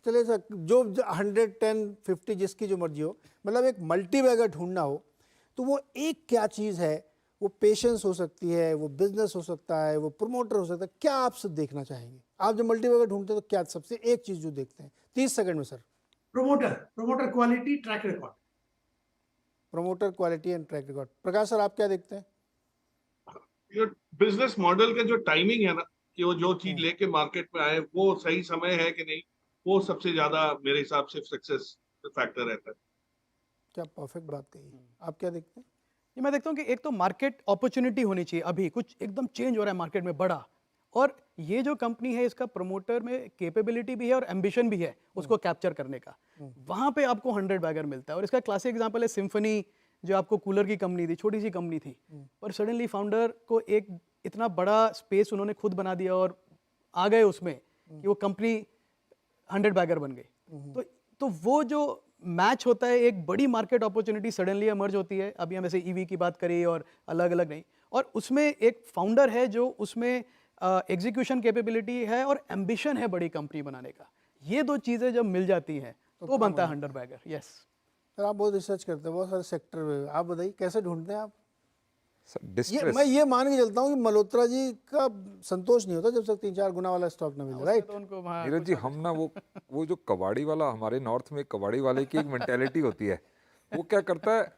चले सर, जो 110, 50 जिसकी जो मर्जी हो, मतलब एक मल्टी बैगर ढूंढना हो, तो वो एक क्या चीज़ है? वो पेशेंस हो सकती है, वो बिजनेस हो सकता है, वो प्रमोटर हो सकता है, क्या आप सब देखना चाहेंगे? आप जब मल्टी बैगर ढूंढते हैं तो क्या सबसे एक चीज़ जो देखते हैं 30 सेकंड में sir? Promoter quality, track record. Promoter quality and track record. Prakash sir, आप क्या देखते हैं? बिजनेस मॉडल का जो टाइमिंग है ना, कि वो जो चीज लेके मार्केट में आए वो सही समय है कि नहीं, वो सबसे ज्यादा मेरे हिसाब से सक्सेस फैक्टर रहता है। क्या परफेक्ट बात कही। आप क्या देखते हैं? ये मैं देखता हूँ कि एक तो मार्केट अपॉर्चुनिटी होनी चाहिए, अभी कुछ एकदम चेंज हो रहा है मार्केट में बड़ा, और ये जो कंपनी है इसका प्रमोटर में कैपेबिलिटी भी है और एम्बिशन भी है उसको कैप्चर करने का। वहाँ पे आपको 100 बैगर मिलता है। और इसका क्लासिक एग्जांपल है सिम्फनी, जो आपको कूलर की कंपनी थी, छोटी सी कंपनी थी, पर सडनली फाउंडर को एक इतना बड़ा स्पेस उन्होंने खुद बना दिया और आ गए उसमें कि वो कंपनी 100 बैगर बन गई। तो वो जो मैच होता है, एक बड़ी मार्केट अपॉर्चुनिटी सडनली इमर्ज होती है। अभी हम ऐसे ईवी की बात करें और अलग अलग नहीं, और उसमें एक फाउंडर है जो उसमें एग्जीक्यूशन कैपेबिलिटी है और एम्बिशन है बड़ी कंपनी बनाने का। ये दो चीज़ें जब मिल जाती हैं तो बनता है हंटर बैगर। यस सर, आप बहुत रिसर्च करते हैं बहुत सारे सेक्टर में, आप बताइए कैसे ढूंढते हैं आप? मैं डिस्ट्रेस ये मान के चलता हूँ कि मल्होत्रा जी का संतोष नहीं होता जब तक 3-4 गुना वाला स्टॉक ना मिले, राइट? तो उनको वहाँ नीरज जी, हम ना वो जो कबाड़ी वाला, हमारे नॉर्थ में कबाड़ी वाले की एक मेंटेलिटी होती है, वो क्या करता है,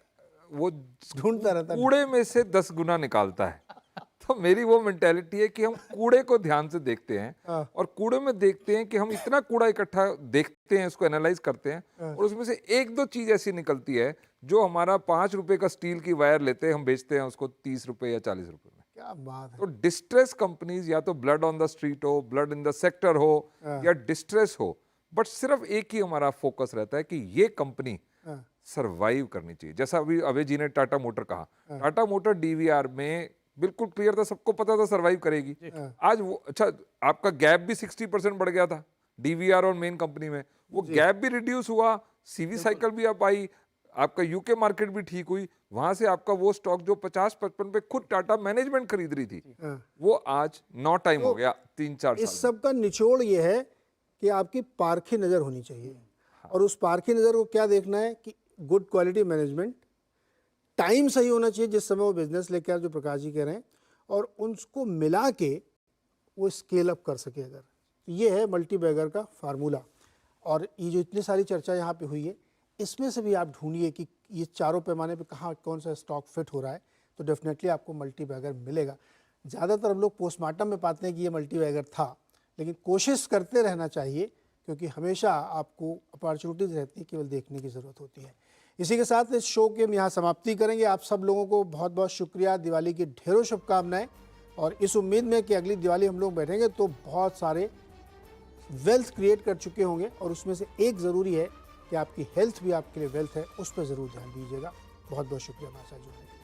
वो ढूंढता रहता है। कूड़े में से 10 गुना निकालता है। तो मेरी वो मेंटेलिटी है कि हम कूड़े को ध्यान से देखते हैं और कूड़े में देखते हैं कि हम इतना कूड़ा इकट्ठा देखते हैं, उसको एनालाइज करते हैं और उसमें से एक दो चीज ऐसी निकलती है जो हमारा 5 रुपए का स्टील की वायर लेते हैं, हम बेचते हैं उसको 30 रुपए या 40 रुपए में। क्या बात है। तो डिस्ट्रेस कंपनीज या तो ब्लड ऑन द स्ट्रीट हो, ब्लड इन द सेक्टर हो या डिस्ट्रेस हो, बट सिर्फ एक ही हमारा फोकस रहता है कि ये कंपनी सरवाइव करनी चाहिए। जैसा अभी अभय जी ने टाटा मोटर कहा, टाटा मोटर डीवीआर में बिल्कुल क्लियर था, सबको पता था सरवाइव करेगी। आज वो अच्छा, आपका गैप भी 60% बढ़ गया था डीवीआर और मेन कंपनी में, वो गैप भी रिड्यूस हुआ, सीवी साइकिल भी आप आई, आपका यूके मार्केट भी ठीक हुई, वहां से आपका वो स्टॉक जो 50-55 पे खुद टाटा मैनेजमेंट खरीद रही थी, वो आज 9 टाइम हो गया 3-4 इस साल सब का निचोड़ ये है कि आपकी पारखी नज़र होनी चाहिए। और उस पारखी नज़र को क्या देखना है कि गुड क्वालिटी मैनेजमेंट, टाइम सही होना चाहिए जिस समय वो बिजनेस लेकर, जो प्रकाश जी कह रहे हैं, और उनको मिला के वो स्केल अप कर सके। अगर ये है मल्टी बैगर का फार्मूला। और ये जो इतनी सारी चर्चा यहाँ पे हुई है, इसमें से भी आप ढूंढिए कि ये चारों पैमाने पे कहाँ कौन सा स्टॉक फिट हो रहा है, तो डेफिनेटली आपको मल्टी बैगर मिलेगा। ज़्यादातर हम लोग पोस्टमार्टम में पाते हैं कि ये मल्टी बैगर था, लेकिन कोशिश करते रहना चाहिए क्योंकि हमेशा आपको अपॉर्चुनिटीज़ रहती है, केवल देखने की ज़रूरत होती है। इसी के साथ इस शो के हम यहाँ समाप्ति करेंगे। आप सब लोगों को बहुत बहुत शुक्रिया, दिवाली की ढेरों शुभकामनाएं, और इस उम्मीद में कि अगली दिवाली हम लोग बैठेंगे तो बहुत सारे वेल्थ क्रिएट कर चुके होंगे, और उसमें से एक ज़रूरी है कि आपकी हेल्थ भी आपके लिए वेल्थ है, उस पर ज़रूर ध्यान दीजिएगा। बहुत बहुत शुक्रिया हमारे साथ जुड़ने के लिए।